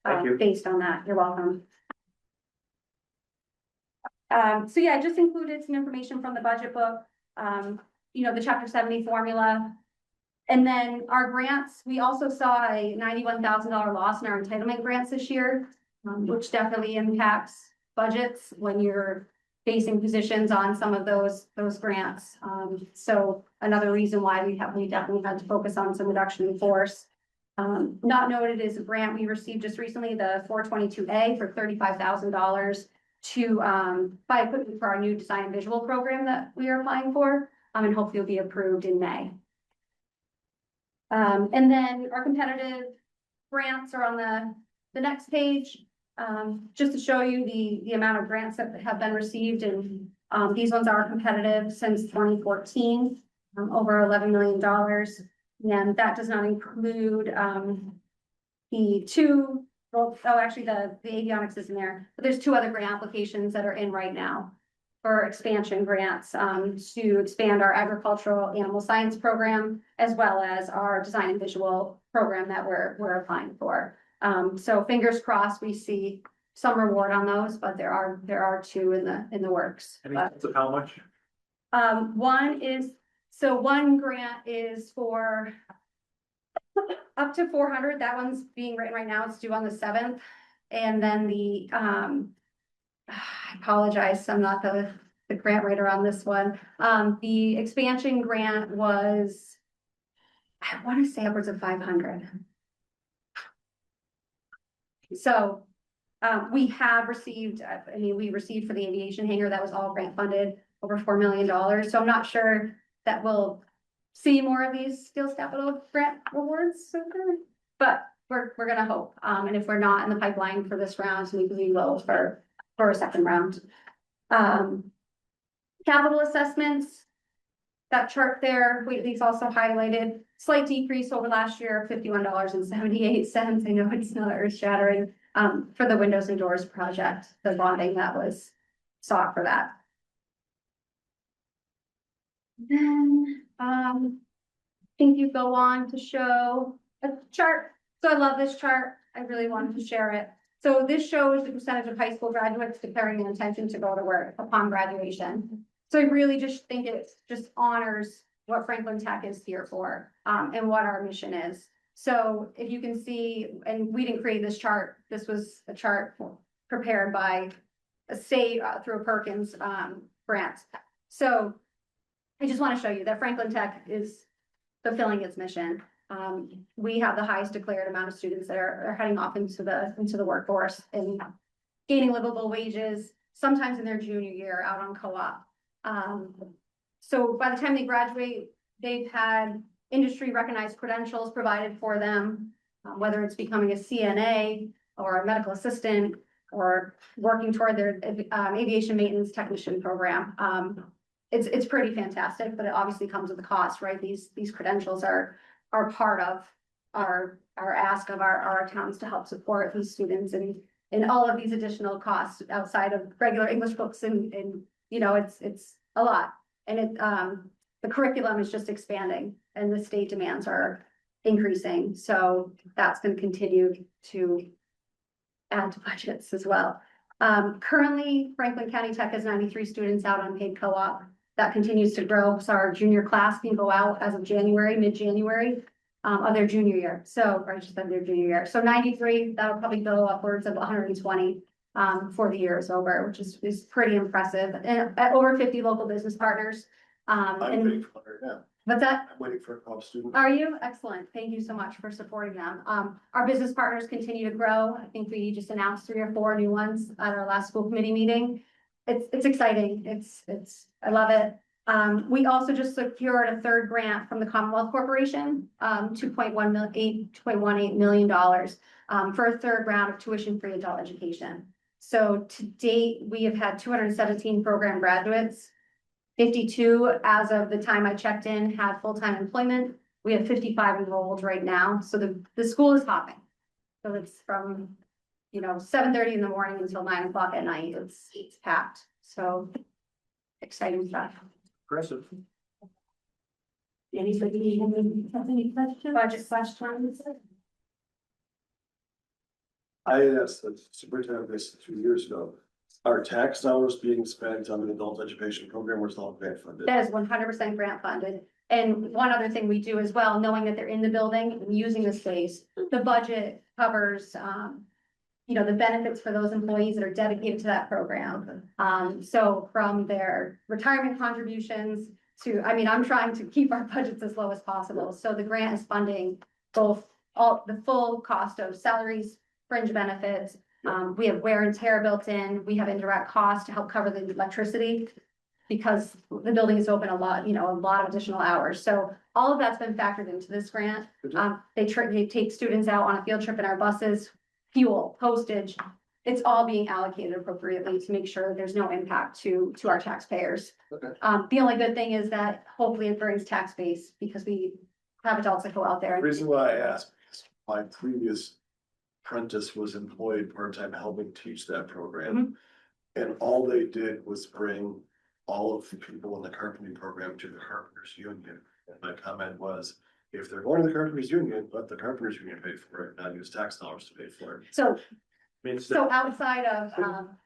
Thank you. Based on that, you're welcome. So yeah, I just included some information from the budget book. The Chapter 70 formula. And then our grants, we also saw a $91,000 loss in our entitlement grants this year, which definitely impacts budgets when you're facing positions on some of those grants. So another reason why we definitely had to focus on some reduction in force. Not noted is a grant we received just recently, the 422A for $35,000 to buy equipment for our new design and visual program that we are applying for, and hopefully will be approved in May. And then our competitive grants are on the next page, just to show you the amount of grants that have been received, and these ones are competitive since 2014, over $11 million. And that does not include the two, well, oh, actually the avionics is in there, but there's two other grant applications that are in right now for expansion grants to expand our agricultural animal science program, as well as our design and visual program that we're applying for. So fingers crossed, we see some reward on those, but there are two in the works. Any But, sense of how much? one grant is for up to 400. That one's being written right now. It's due on the 7th. And then I apologize, I'm not the grant writer on this one. The expansion grant was, I want to say upwards of 500. So we have received, we received for the aviation hangar, that was all grant funded, over $4 million. So I'm not sure that we'll see more of these skills capital grant rewards, but we're gonna hope. And if we're not in the pipeline for this round, we will for a second round. Capital assessments, that chart there, Whately's also highlighted, slight decrease over last year, $51.78. I know it's not earth shattering, for the windows and doors project, the bonding that was sought for that. Then, I think you go on to show a chart. So I love this chart. I really wanted to share it. So this shows the percentage of high school graduates declaring an intention to go to work upon graduation. So I really just think it just honors what Franklin Tech is here for, and what our mission is. So if you can see, and we didn't create this chart, this was a chart prepared by a state through a Perkins grant. So I just want to show you that Franklin Tech is fulfilling its mission. We have the highest declared amount of students that are heading off into the workforce and gaining livable wages, sometimes in their junior year out on co-op. So by the time they graduate, they've had industry recognized credentials provided for them, whether it's becoming a CNA or a medical assistant or working toward their aviation maintenance technician program. It's pretty fantastic, but it obviously comes with a cost, right? These credentials are part of our ask of our towns to help support these students and all of these additional costs outside of regular English books and it's a lot. And the curriculum is just expanding and the state demands are increasing. So that's going to continue to add to budgets as well. Currently, Franklin County Tech has 93 students out on paid co-op. That continues to grow. So our junior class can go out as of mid-January, of their junior year. So, or just of their junior year. So 93, that'll probably go upwards of 120 for the year is over, which is pretty impressive. And at over 50 local business partners. I'm waiting for it now. What's that? I'm waiting for a college student. Are you? Excellent. Thank you so much for supporting them. Our business partners continue to grow. I think we just announced 3 or 4 new ones at our last school committee meeting. It's exciting. I love it. We also just secured a third grant from the Commonwealth Corporation, $2.18 million, for a third round of tuition-free adult education. So to date, we have had 217 program graduates. 52 as of the time I checked in had full-time employment. We have 55 enrolled right now. So the school is hopping. So it's from 7:30 in the morning until 9 o'clock at night. It's packed. So exciting stuff. Impressive. Anybody have any questions? Budget questions? I asked the superintendent this 2 years ago. Are tax dollars being spent on the adult education program or is it all grant funded? That is 100% grant funded. And one other thing we do as well, knowing that they're in the building and using the space, the budget covers, the benefits for those employees that are dedicated to that program. So from their retirement contributions to, I'm trying to keep our budgets as low as possible. So the grant is funding both the full cost of salaries, fringe benefits. We have wear and tear built in. We have indirect costs to help cover the electricity because the building is open a lot of additional hours. So all of that's been factored into this grant. They take students out on a field trip in our buses, fuel, postage. It's all being allocated appropriately to make sure there's no impact to our taxpayers. Okay. The only good thing is that hopefully it brings tax base because we have adults that go out there. The reason why I asked, because my previous apprentice was employed part-time helping teach that program. And all they did was bring all of the people in the carpentry program to the carpenters union. And my comment was, if they're going to the carpenters union, let the carpenters union pay for it, not use tax dollars to pay for it. So Means outside of,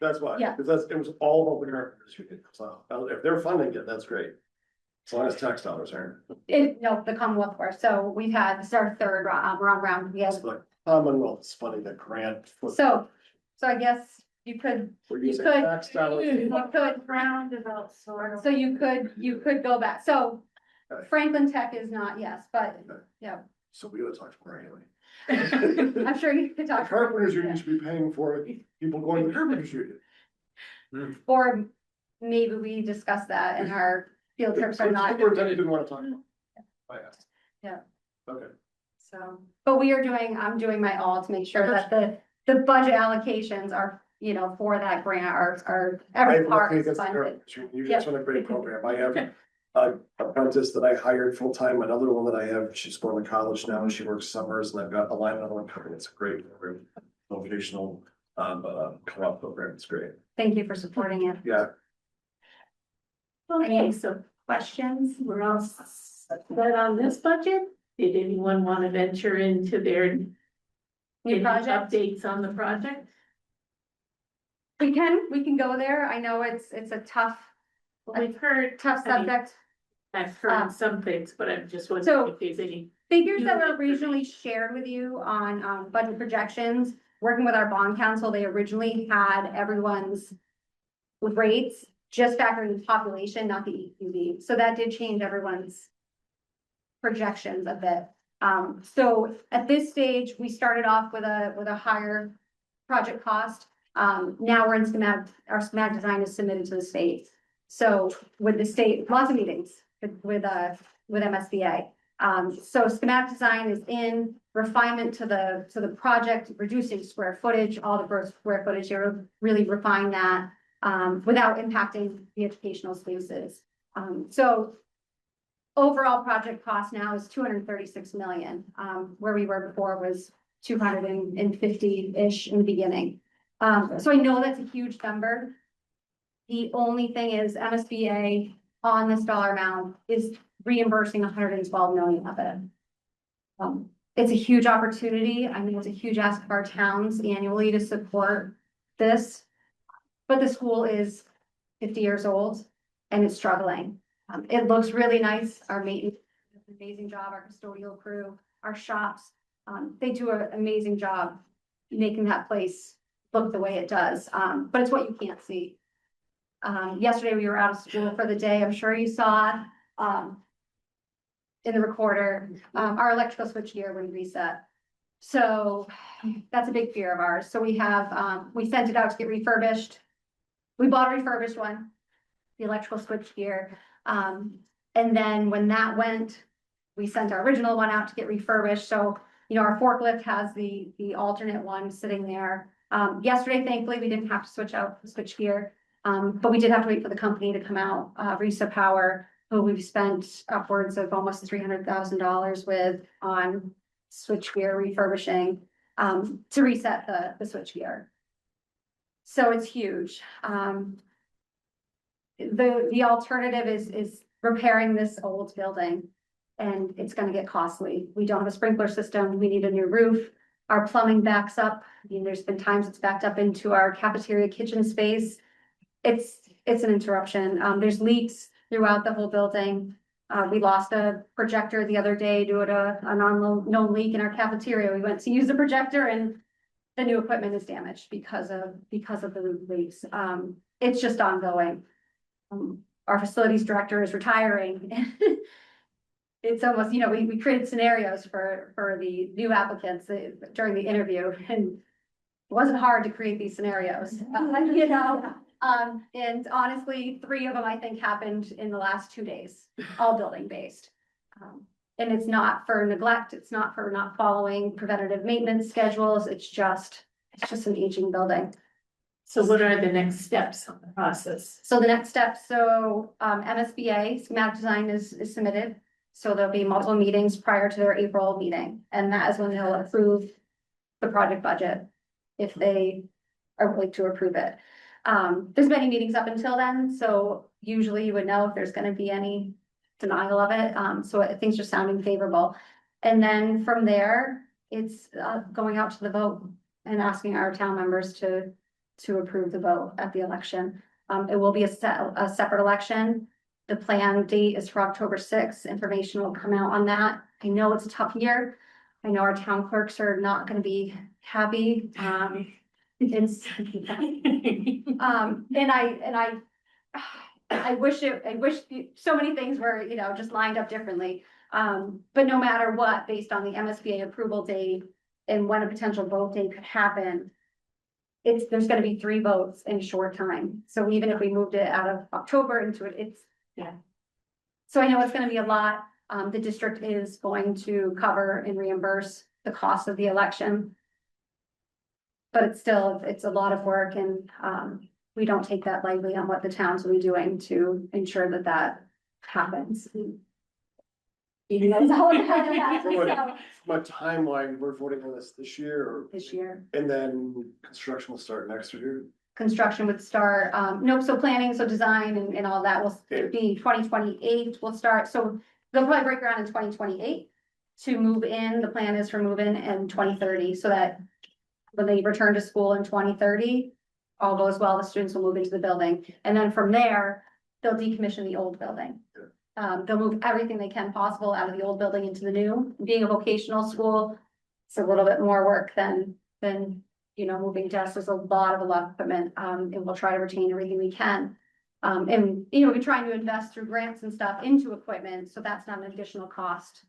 that's why, yeah. because it was all about the carpenters union. So if they're funding it, that's great. As long as tax dollars aren't. the Commonwealth War. So we've had, this is our third round. We have, It's like Commonwealth is funding the grant. so I guess you could, We're you using could- tax dollars. Roundabout sort of. so you could go back. So Okay. Franklin Tech is not, yes, but So we would talk more anyway. I'm sure you could The talk. carpenters union should be paying for people going to the carpenters union. Or maybe we discuss that in our field trips or not. Superintendent didn't want to talk about it. I asked. Yeah. Okay. So, but I'm doing my all to make sure that the budget allocations are, for that grant are every I'm part working is against the funded. carpenters union. You guys run a great program. I have an apprentice that I hired full-time, another one that I have, she's going to college now, and she works summers, and I've got a line another one coming. It's a great program. Vocational co-op program. It's great. Thank you for supporting it. Yeah. Okay, so questions, we're all set on this budget? Did anyone want to venture into their New any project, updates on the project? we can go there. I know it's a tough We've heard, tough I mean, subject. I've heard some things, but I'm just So- wondering if there's any. Figures that were originally shared with you on budget projections, working with our bond council, they originally had everyone's rates just factoring the population, not the EQV. So that did change everyone's projections a bit. So at this stage, we started off with a higher project cost. Now we're in our schematic design is submitted to the state. So with the state, lots of meetings with MSBA. So schematic design is in refinement to the project, reducing square footage, all the gross square footage here, really refine that, without impacting the educational spaces. So overall project cost now is 236 million, where we were before was 250-ish in the beginning. So I know that's a huge number. The only thing is MSBA on this dollar amount is reimbursing 112 million of it. It's a huge opportunity. I mean, it's a huge ask of our towns annually to support this. But the school is 50 years old and it's struggling. It looks really nice. Our maintenance does an amazing job, our custodial crew, our shops, they do an amazing job making that place look the way it does. But it's what you can't see. Yesterday we were out of school for the day. I'm sure you saw, in the recorder, our electrical switch gear would reset. So that's a big fear of ours. So we have, we sent it out to get refurbished. We bought a refurbished one, the electrical switch gear. And then when that went, we sent our original one out to get refurbished. So, our forklift has the alternate one sitting there. Yesterday, thankfully, we didn't have to switch out the switch gear. But we did have to wait for the company to come out, Risa Power, who we've spent upwards of almost $300,000 with on switchgear refurbishing, to reset the switchgear. So it's huge. The alternative is repairing this old building, and it's gonna get costly. We don't have a sprinkler system. We need a new roof. Our plumbing backs up. I mean, there's been times it's backed up into our cafeteria kitchen space. It's an interruption. There's leaks throughout the whole building. We lost a projector the other day due to an unknown leak in our cafeteria. We went to use the projector and the new equipment is damaged because of the leaks. It's just ongoing. Our facilities director is retiring. It's almost, we created scenarios for the new applicants during the interview, and it wasn't hard to create these scenarios, and honestly, 3 of them, I think, happened in the last 2 days, all building based. And it's not for neglect, it's not for not following preventative maintenance schedules, it's just an aging building. So what are the next steps on the process? So the next step, MSBA schematic design is submitted. So there'll be multiple meetings prior to their April meeting, and that is when they'll approve the project budget, if they are willing to approve it. There's many meetings up until then, so usually you would know if there's gonna be any denial of it, so things are sounding favorable. And then from there, it's going out to the vote and asking our town members to approve the vote at the election. It will be a separate election. The plan date is for October 6th. Information will come out on that. I know it's a tough year. I know our town clerks are not gonna be happy. And I wish so many things were, just lined up differently. But no matter what, based on the MSBA approval date and when a potential vote date could happen, there's gonna be 3 votes in a short time. So even if we moved it out of October into it, yeah. So I know it's gonna be a lot. The district is going to cover and reimburse the cost of the election. But it's a lot of work, and we don't take that lightly on what the towns will be doing to ensure that happens. That's all it has, so, From a timeline, we're voting on this year, or, this year. and then construction will start next year. Construction would start, so planning, so design and all that will be 2028 will start, so they'll probably break ground in 2028. To move in, the plan is for move in 2030, so that when they return to school in 2030, all goes well, the students will move into the building, and then from there, they'll decommission the old building. They'll move everything they can possible out of the old building into the new. Being a vocational school, it's a little bit more work than moving desks. There's a lot of equipment, and we'll try to retain everything we can. And we're trying to invest through grants and stuff into equipment, so that's not an additional cost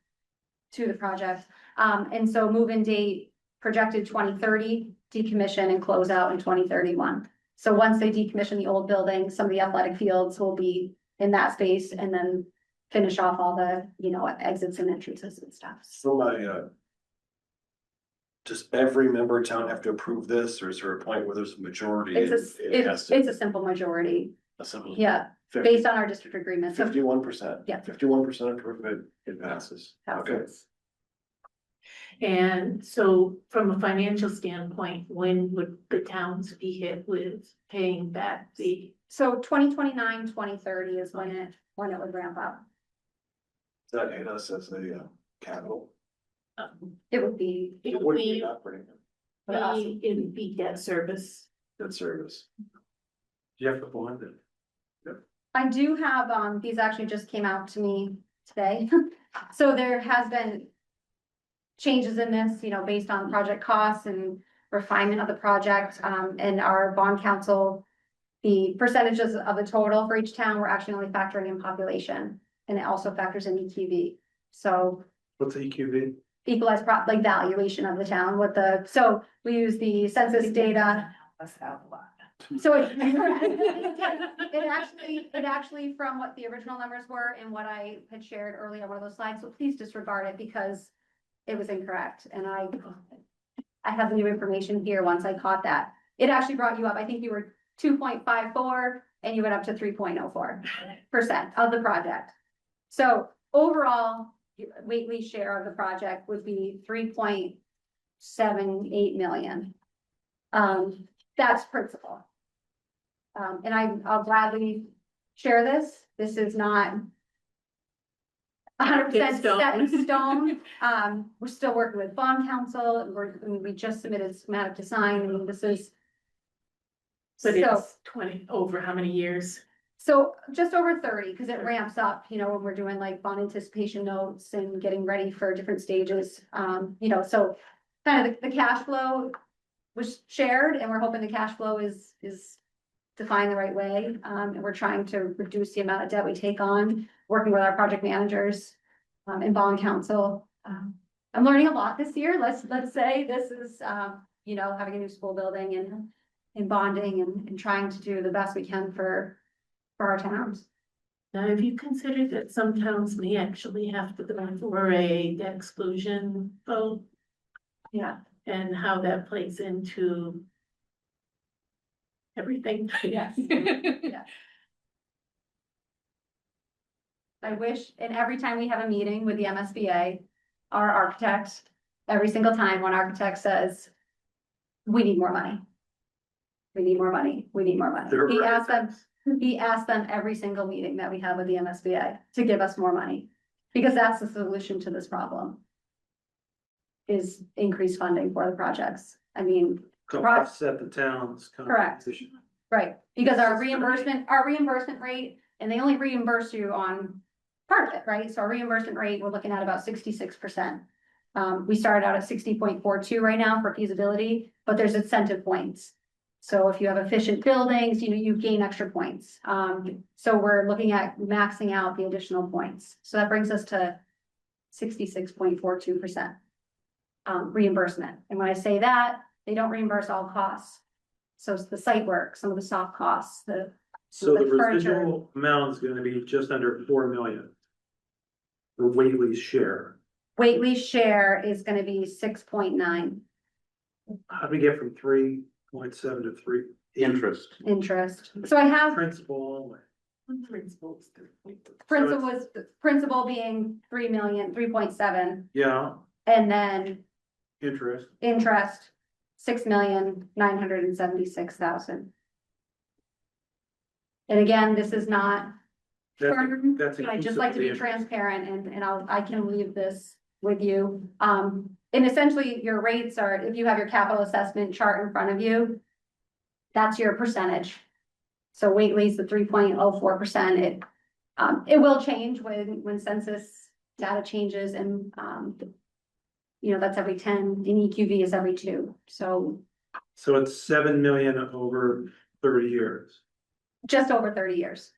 to the project. And so move-in date projected 2030, decommission and close out in 2031. So once they decommission the old building, some of the athletic fields will be in that space, and then finish off all the, exits and entrances and stuff. So does every member of town have to approve this, or is there a point where there's a majority? It's a simple majority, A simple. yeah, based on our district agreement. So 51%. Yeah. 51% approve it passes. Okay. passes. And so from a financial standpoint, when would the towns be hit with paying back the? So 2029, 2030 is when it would ramp up. Does that hit us as a capital? It would be, It It would wouldn't be be, operating. it would be debt service. Debt service. You have to bond it. I do have, these actually just came out to me today. So there has been changes in this, based on project costs and refinement of the project, and our bond council. The percentages of the total for each town, we're actually only factoring in population, and it also factors in EQV. So What's the EQV? equalized valuation of the town so we use the census data. So it actually, from what the original numbers were and what I had shared earlier on one of those slides, so please disregard it because it was incorrect, and I have the new information here once I caught that. It actually brought you up, I think you were 2.54 and you went up to 3.04% of the project. So overall, Whately's share of the project would be 3.78 million. That's principal. And I'll gladly share this. This is not 100% set in stone. We're still working with bond council. We just submitted schematic design. I mean, this is. But So it's 20, over how many years? So just over 30, because it ramps up, you know, when we're doing like bond anticipation notes and getting ready for different stages. You know, so kind of the cash flow was shared, and we're hoping the cash flow is defined the right way. And we're trying to reduce the amount of debt we take on, working with our project managers and bond counsel. I'm learning a lot this year. Let's say this is, you know, having a new school building and bonding and trying to do the best we can for our towns. Now, have you considered that some towns may actually have to go for a debt exclusion vote? Yeah. And how that plays into everything? Yes. Yeah. I wish, and every time we have a meeting with the MSBA, our architect, every single time one architect says, we need more money. We need more money. We need more money. He asks them every single meeting that we have with the MSBA to give us more money. Because that's the solution to this problem. Is increased funding for the projects. I mean, To offset the town's. Correct. contribution. right, because our reimbursement rate, and they only reimburse you on part of it, right? So our reimbursement rate, we're looking at about 66%. We started out at 60.42 right now for feasibility, but there's incentive points. So if you have efficient buildings, you know, you gain extra points. So we're looking at maxing out the additional points. So that brings us to 66.42%. Reimbursement. And when I say that, they don't reimburse all costs. So it's the site work, some of the soft costs, So the the furniture. residual amount is gonna be just under 4 million. For Whately's share. Whately's share is gonna be 6.9 How do we get from 3.7 to 3? Interest. interest. So I have Principal only. principal being 3.7, Yeah, and then interest. interest, 6,976,000. And again, this is not firm, That's but I just inclusive like of to the be interest. transparent and I can leave this with you. And essentially your rates are, if you have your capital assessment chart in front of you, that's your percentage. So Whately's the 3.04%. It will change when census data changes and, you know, that's every 10 and EQV is every 2. So So it's 7 million over 30 years. just over 30 years.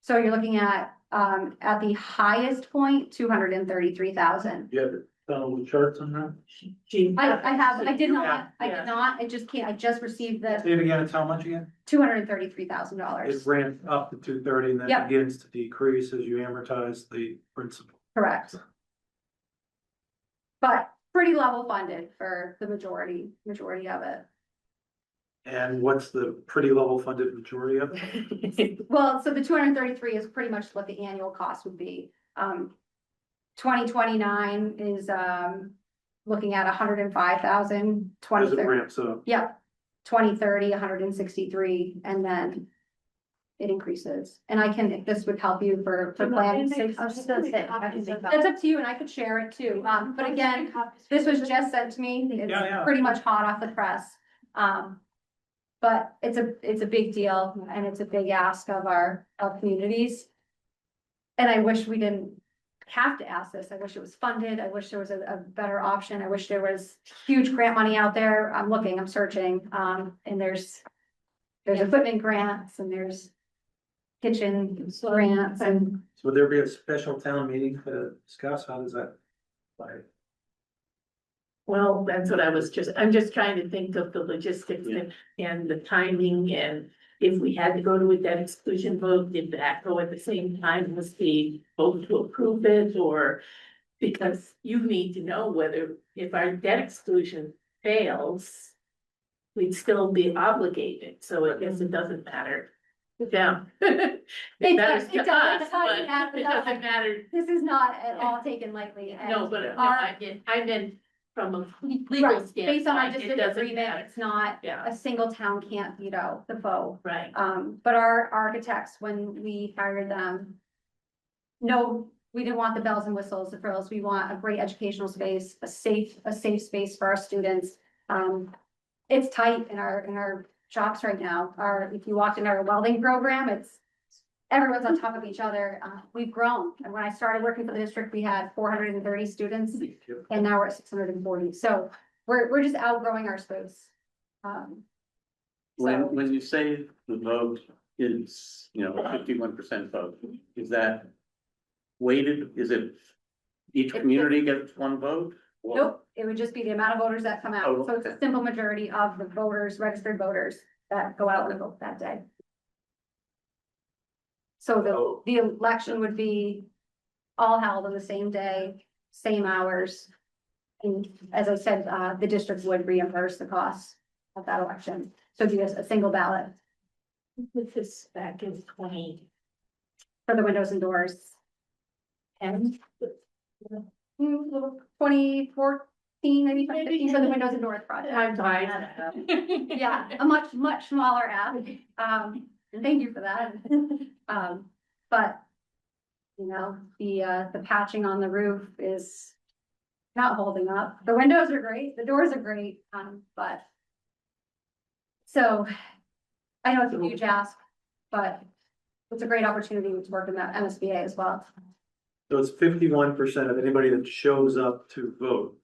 So you're looking at the highest point, 233,000. You have the charts on that? I did not, Yeah. I just received the Say it again, it's how much again? It $233,000. ramped up to 230 and then Yep. begins to decrease as you amortize the principal. Correct. But pretty level funded for the majority of it. And what's the pretty level funded majority of it? Well, so the 233 is pretty much what the annual cost would be. 2029 is looking at 105,000, As it ramps up. yeah, 2030, 163, and then it increases. And I can, if this would help you for planning. I was just gonna say, I can think That's up to you, and I could share it too. But again, this was just sent to me. Yeah. It's pretty much hot off the press. But it's a big deal and it's a big ask of our communities. And I wish we didn't have to ask this. I wish it was funded. I wish there was a better option. I wish there was huge grant money out there. I'm looking, I'm searching, and there's equipment grants and there's kitchen grants and So would there be a special town meeting to discuss? How does that? Like, Well, that's what I'm just trying to think of the logistics and the timing, and if we had to go to a debt exclusion vote, did that go at the same time as the vote to approve it, or? Because you need to know whether, if our debt exclusion fails, we'd still be obligated, so I guess it doesn't matter. Yeah. It matters to It does us, but matter. it doesn't matter. this is not at all taken lightly. and No, but our- I meant from a legal Right, standpoint. based on our it district doesn't agreement, matter. it's not, Yeah. a single town can't veto the vote. Right. But our architects, when we hired them, no, we didn't want the bells and whistles, the frills. We want a great educational space, a safe space for our students. It's tight in our shops right now are, if you walked in our welding program, everyone's on top of each other. We've grown. And when I started working for the district, we had 430 students and now we're at 640. So we're just outgrowing our space. So- When you say the vote is, 51% vote, is that weighted? Is it each community gets one vote? Or- Nope, it would just be the amount of voters that come out. Oh, So it's a simple majority of the voters, registered voters that go out and vote that day. So the election would be all held on the same day, same hours. And as I said, the district would reimburse the costs of that election. So it'd be a single ballot With this back in 20. for the windows and doors. And 2014, maybe 2015 for the windows and doors project. I'm fine. Yeah, a much, much smaller app. Thank you for that. But, the patching on the roof is not holding up. The windows are great, the doors are great, but. So, I know it's a huge ask, but it's a great opportunity to work in that MSBA as well. So it's 51% of anybody that shows up to vote.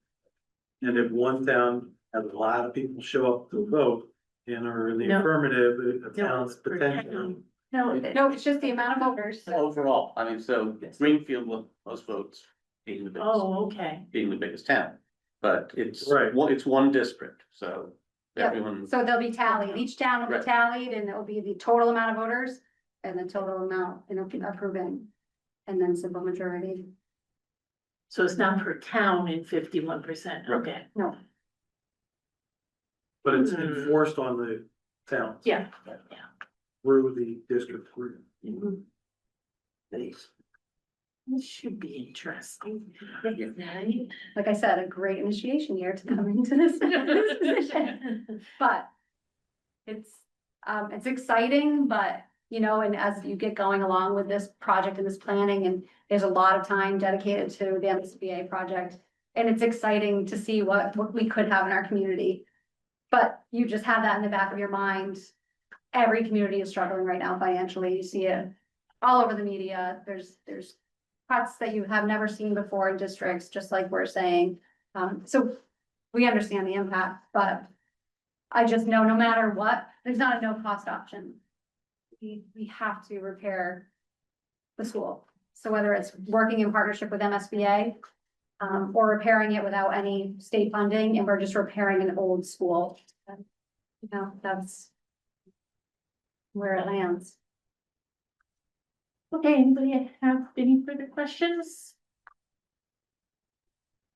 And if one town has a lot of people show up to vote and are in the No. affirmative, the No, town's it's per potential. town. No, No, it's just the amount of voters. Overall, I mean, so Greenfield with most votes being the biggest, oh, okay. being the biggest town. But it's, Right. it's one district, so Yep. everyone, So they'll be tallied, each town will be Right. tallied and it'll be the total amount of voters and the total amount, approving. And then simple majority. So it's not per town in 51%, okay. No, But it's Hmm. enforced on the towns. Yeah. Through the district. This should be interesting. Right? like I said, a great initiation year to come into this position, but. It's exciting, but, and as you get going along with this project and this planning, and there's a lot of time dedicated to the MSBA project. And it's exciting to see what we could have in our community. But you just have that in the back of your mind. Every community is struggling right now financially. You see it all over the media. There's cuts that you have never seen before in districts, just like we're saying. So we understand the impact, but I just know no matter what, there's not a no cost option. We have to repair the school. So whether it's working in partnership with MSBA, or repairing it without any state funding, and we're just repairing an old school. That's where it lands. Okay, anybody have any further questions?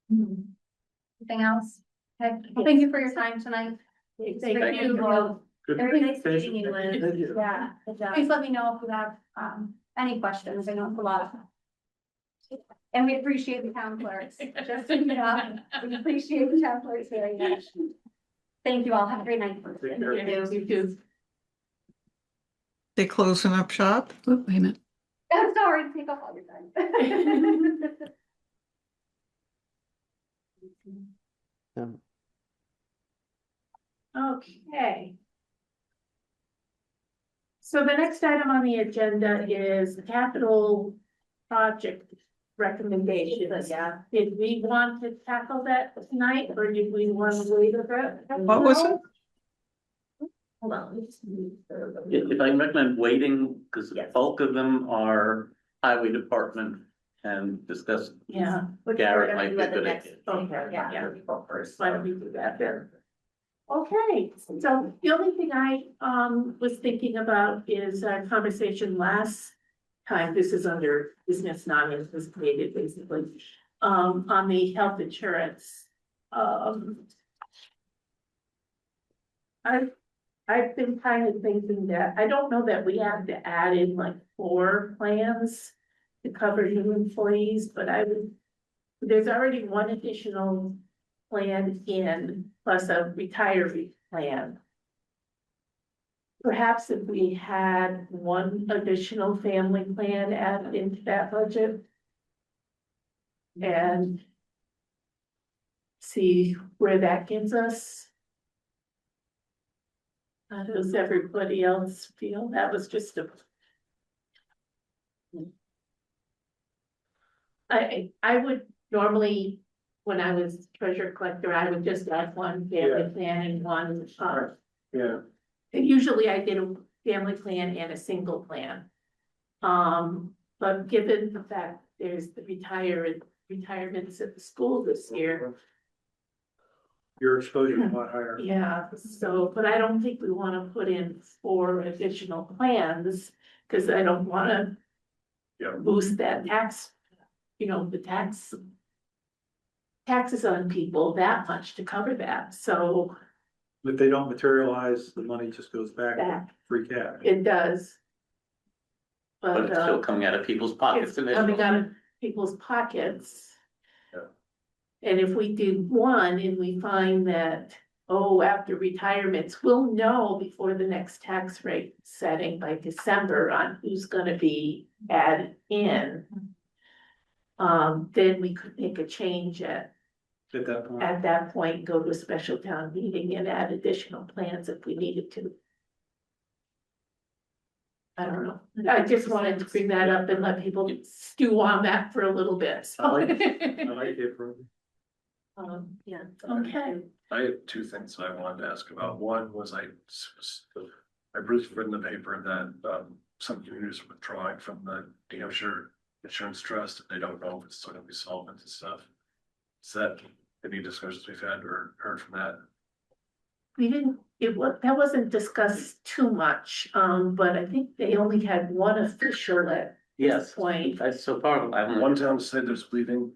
Anything else? Okay, well, thank you for your time tonight. Thank you. Good. Very nice Thank meeting you, Thank Liz. you. Yeah. good job. Please let me know if you have any questions. I know it's a lot. And we appreciate the town clerks. Just so you know, we appreciate the town clerks very much. Thank you all. Have a great night. Take care. You too. They closing up shop? Oh, wait a minute. I'm sorry to take off all your time. Okay. So the next item on the agenda is the capital project recommendations. Yeah. Did we want to tackle that tonight or did we want to wait a bit? What was it? Hold on. if I can recommend waiting, because the Yes. bulk of them are highway department and discuss. Yeah. Garrett might be a good idea. Okay, yeah, why don't we do that then? Okay, so the only thing I was thinking about is a conversation last time, this is under business not anticipated, basically. On the health insurance. I've been kind of thinking that, I don't know that we have to add in like 4 plans to cover new employees, but there's already one additional plan in, plus a retiree plan. Perhaps if we had one additional family plan added into that budget. And see where that gets us. How does everybody else feel? That was just a. I would normally, when I was treasure collector, I would just add one family plan and one, Yeah, usually I did a family plan and a single plan. But given the fact there's the retirements at the school this year, Your exposure is a lot higher. yeah, so, but I don't think we wanna put in 4 additional plans, cause I don't wanna yeah. boost that tax, the taxes on people that much to cover that, so If they don't materialize, the money just goes back to that, free cash. it does. But But, it's still coming out of people's pockets. it's coming out of people's pockets. Yeah. And if we do one and we find that, oh, after retirements, we'll know before the next tax rate setting by December on who's gonna be added in. Then we could make a change At that point. at that point, go to a special town meeting and add additional plans if we needed to. I don't know, I just wanted to bring that up and let people stew on that for a little bit, so. I like it, bro. Yeah, okay. I had two things that I wanted to ask about. One was I briefly read in the paper that some communities are withdrawing from the New Hampshire Insurance Trust. They don't know if it's still gonna be solvent and stuff. Is that any discussions we've had or heard from that? We didn't, that wasn't discussed too much, but I think they only had one official at this Yes, point. that's so far, I don't One know. town said there's leaving,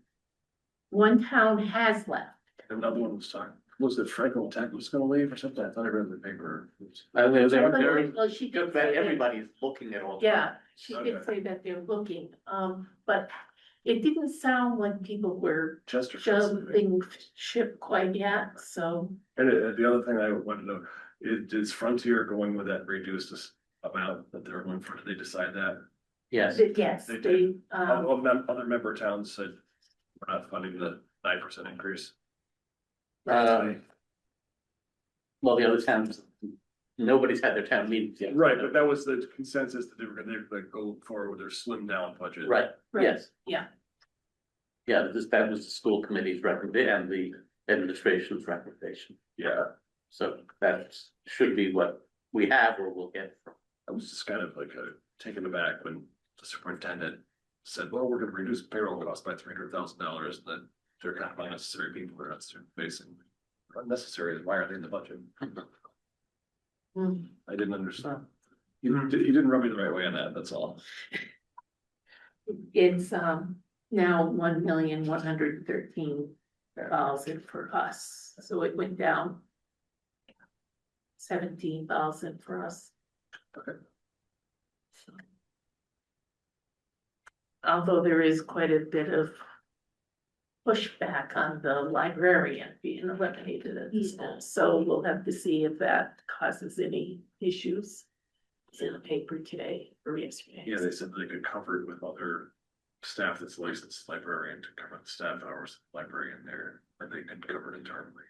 One town has left. another one was talking, was it Franklin Tech was gonna leave or something? I thought I read in the paper. Well, she did Just say that that- everybody's looking at all. Yeah, she did Okay. say that they're looking, but it didn't sound like people were Chester. jumping ship quite yet, so. And the other thing I wanted to know, is Frontier going with that reduced amount that they're going for? Did they decide that? Yes, Yes, They they, did. Other member towns said we're not funding the 9% increase. well, the other towns, nobody's had their town meetings yet. Right, but that was the consensus that they were gonna like go forward with their slim down budget. Right, Right, yes. yeah. Yeah, that was the school committee's recommendation and the administration's recommendation. Yeah, So that should be what we have or we'll get from. I was just kind of like taken aback when the superintendent said, well, we're gonna reduce payroll costs by $300,000, and then they're kind of unnecessary people that are facing. Unnecessary, why are they in the budget? Hmm. I didn't understand. He didn't rub me the right way on that, that's all. It's, now 1,113,000 for us, so it went down 17,000 for us. Okay. Although there is quite a bit of pushback on the librarian being eliminated at the school, so we'll have to see if that causes any issues. It's in the paper today or yesterday. Yeah, they said they could cover it with other staff that's licensed librarian to cover the staff hours librarian there, or they could cover it internally.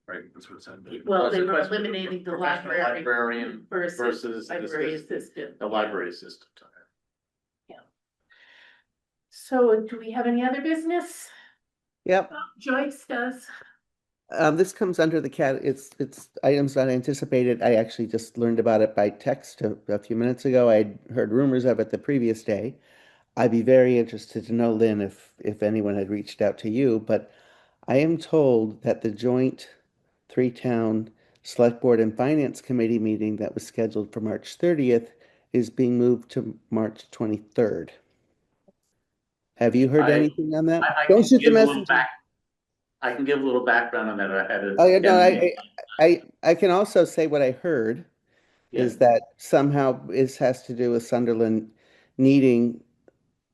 Right, that's what it said. Well, they It's a were question of eliminating the professional librarian versus versus library assistant. the library assistant. So do we have any other business? Yep. Joyce does. This comes under the it's items not anticipated. I actually just learned about it by text a few minutes ago. I'd heard rumors of it the previous day. I'd be very interested to know, Lynn, if anyone had reached out to you, but I am told that the joint three-town Select Board and Finance Committee meeting that was scheduled for March 30th is being moved to March 23rd. Have you heard anything on that? I Don't can shoot the give a little messenger. back. I can give a little background on that. I had a. Oh, yeah, no, I can also say what I heard is Yeah. that somehow this has to do with Sunderland needing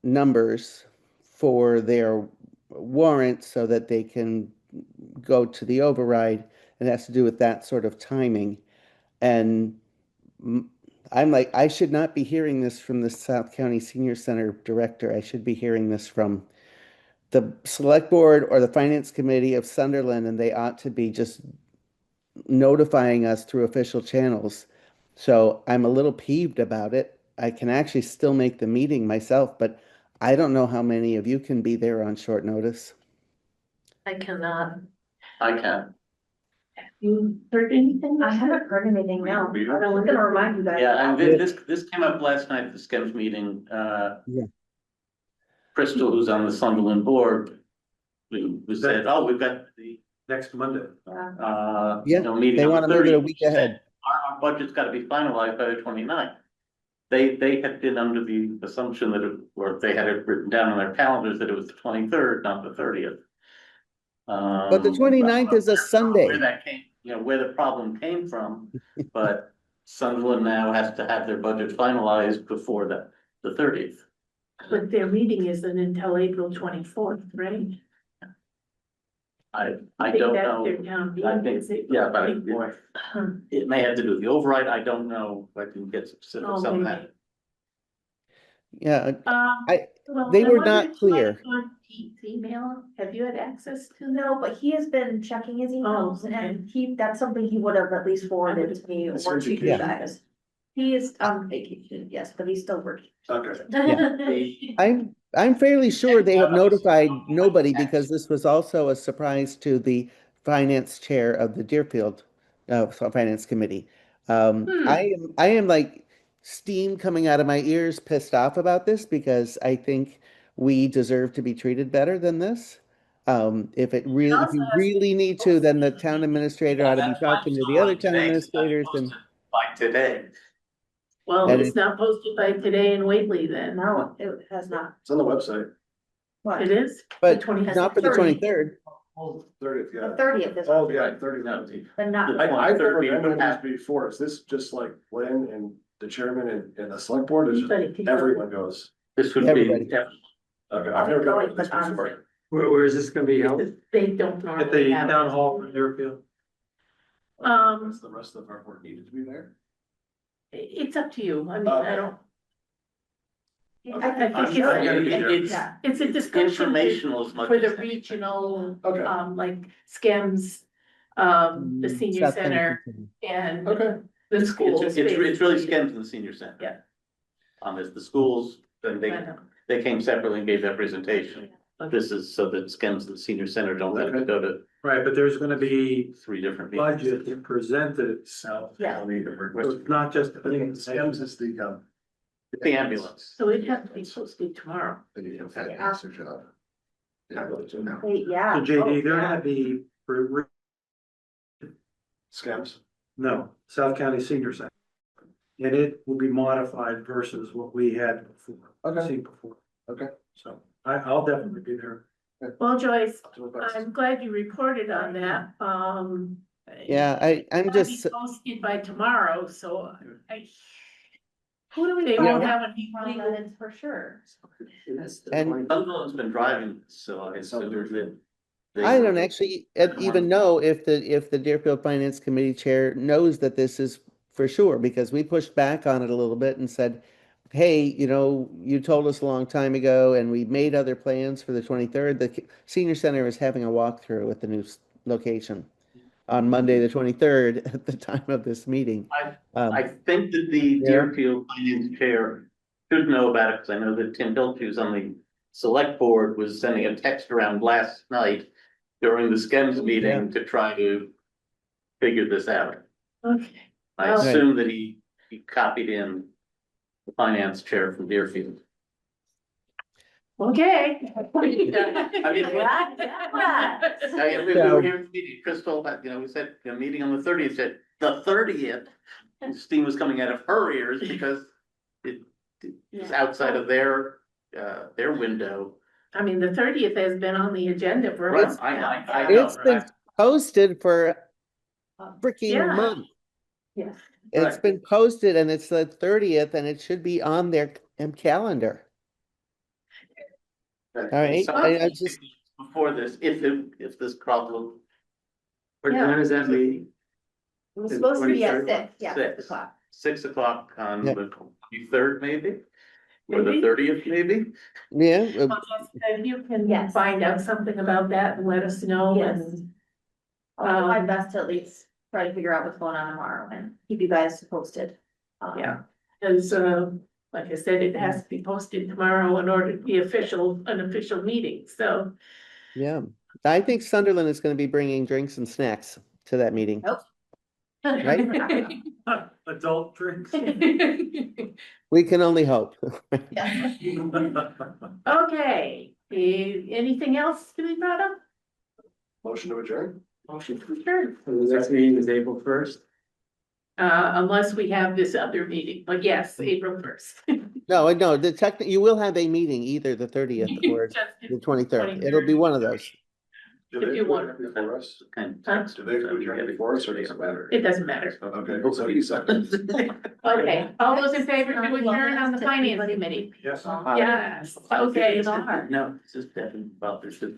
numbers for their warrant so that they can go to the override. It has to do with that sort of timing. And I'm like, I should not be hearing this from the South County Senior Center director. I should be hearing this from the Select Board or the Finance Committee of Sunderland, and they ought to be just notifying us through official channels. So I'm a little peeved about it. I can actually still make the meeting myself, but I don't know how many of you can be there on short notice. I cannot. I can. You heard anything? I haven't heard anything now. I was gonna remind you guys. Yeah, and this came up last night at the SCEMS meeting. Yeah. Crystal, who's on the Sunderland board, we said, oh, we've got the, Next Monday. meeting They on want the to move it a 30th. week She said, ahead. Our budget's gotta be finalized by the 29th. They had been under the assumption that or they had it written down on their calendars that it was the 23rd, not the 30th. But the 29th is a Where Sunday. that came, where the problem came from, but Sunderland now has to have their budget finalized before the 30th. But their meeting isn't until April 24th, right? I think don't that's know. their town I meeting, think, is it? yeah, but Huh. it may have to do with the override. I don't know. I can get specifics Oh, on maybe. that. Yeah, Well, they I were wonder not if you clear. might want Pete's email. Have you had access to that? No, but he has been checking his emails okay. and that's something he would have at least forwarded to me or That's on to you vacation. guys. He is on vacation, yes, but he's still working. Okay. I'm fairly sure they have notified nobody because this was also a surprise to the finance chair of the Deerfield Finance Committee. I am like steam coming out of my ears, pissed off about this because I think we deserve to be treated better than this. If you really need to, then the town administrator ought to be That's why talking it's to the not other like town today, 'cause it's administrators posted and by today. Well, And it's not posted by today in Whately then. No, it has not. It's on the website. It is? but The 20th. not for the 23rd. 30th, The yeah. 30th is. Oh, yeah, 30th. No, But not. I've never 23rd been to would have- these before. Is this just like Lynn and the chairman and the select board? Is Everybody can go. everyone goes? This would Everybody. be, Okay, I've never gone to this But on before. Zoom. Where is this gonna be held? They don't normally At the have town it. hall for Deerfield? Does the rest of our board needed to be there? It's up to you. I mean, I don't. I think I'm sure I gotta be there. it's a discussion informational as much for as the anything. regional, Okay, like SCEMS, the senior South center Kensington. and okay. the schools. It's really basically. SCEMS in the senior center. Yeah. On this, the schools, then I know. they came separately and gave their presentation. Okay. This is so that SCEMS and the senior center don't have to go to Right, but there's gonna be 3 different meetings. budget presented, so Yeah. it's not just. I think Sam's is the, The ambulance. So it'd have to be posted tomorrow. answer job. Yeah, Wait, yeah. So JD, they're Oh, yeah. gonna be for, Scams. no, South County Senior Center. And it will be modified versus what we had before. Okay. Seen before. Okay. So I'll definitely be there. Well, Joyce, Do my best. I'm glad you reported on that. Yeah, I'm it'll be just, posted by tomorrow, so I. Who do we? They find won't out have any from legal. that it's for sure. and Sunderland's been driving, so I assume they- I don't actually even know if the Deerfield Finance Committee chair knows that this is for sure, because we pushed back on it a little bit and said, hey, you told us a long time ago and we made other plans for the 23rd. The senior center is having a walkthrough at the new location on Monday, the 23rd, at the time of this meeting. I think that the Deerfield Finance Chair should know about it, because I know that Tim Hilch, who's on the select board, was sending a text around last night during the SCEMS meeting to try to figure this out. Okay. I Well- assume that he copied in the finance chair from Deerfield. Okay. I mean, we were here at the meeting, Crystal, we said, meeting on the 30th, said, the 30th, steam was coming out of her ears because it was outside of their window. I mean, the 30th has been on the agenda for a Right, month I now. know, It's been posted for a freaking Yeah. month. Yeah. It's been posted and it's the 30th and it should be on their calendar. All right, I just, Before this, if this problem. Yeah. When is that meeting? It was supposed to be at 6, yeah, 6. 6 o'clock. 6 o'clock on Yeah. the 23rd, maybe? Or the Maybe. 30th, maybe? yeah, Well, Jessica, if you can Yes. find out something about that and let us know Yes. and. I'll do my best to at least try to figure out what's going on tomorrow and keep you guys posted. Yeah. Cause, like I said, it has to be posted tomorrow in order to be an official meeting, so. Yeah, I think Sunderland is going to be bringing drinks and snacks to that meeting. Nope. Adult drinks. We can only hope. Yeah. Okay, anything else to be brought up? Motion to adjourn? Sure. The next meeting is April 1st. Unless we have this other meeting, but yes, April 1st. No, you will have a meeting either the 30th or the 23rd. It'll be one of those. Do If they you put want. it before us? Huh? Do they put it before us or does it matter? It doesn't matter. Okay, so you second. Okay, all those in favor to adjourn on the finance committee? Yes. Yes, okay. No, it's just Devin, well, there's the.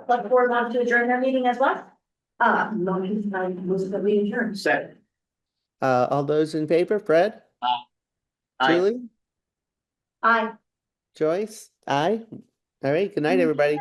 Select board wants to adjourn their meeting as well? Motion by Elizabeth, we adjourn. Second. All those in favor, Fred? Aye. Julie? Aye. Joyce? Aye. All right, good night, everybody.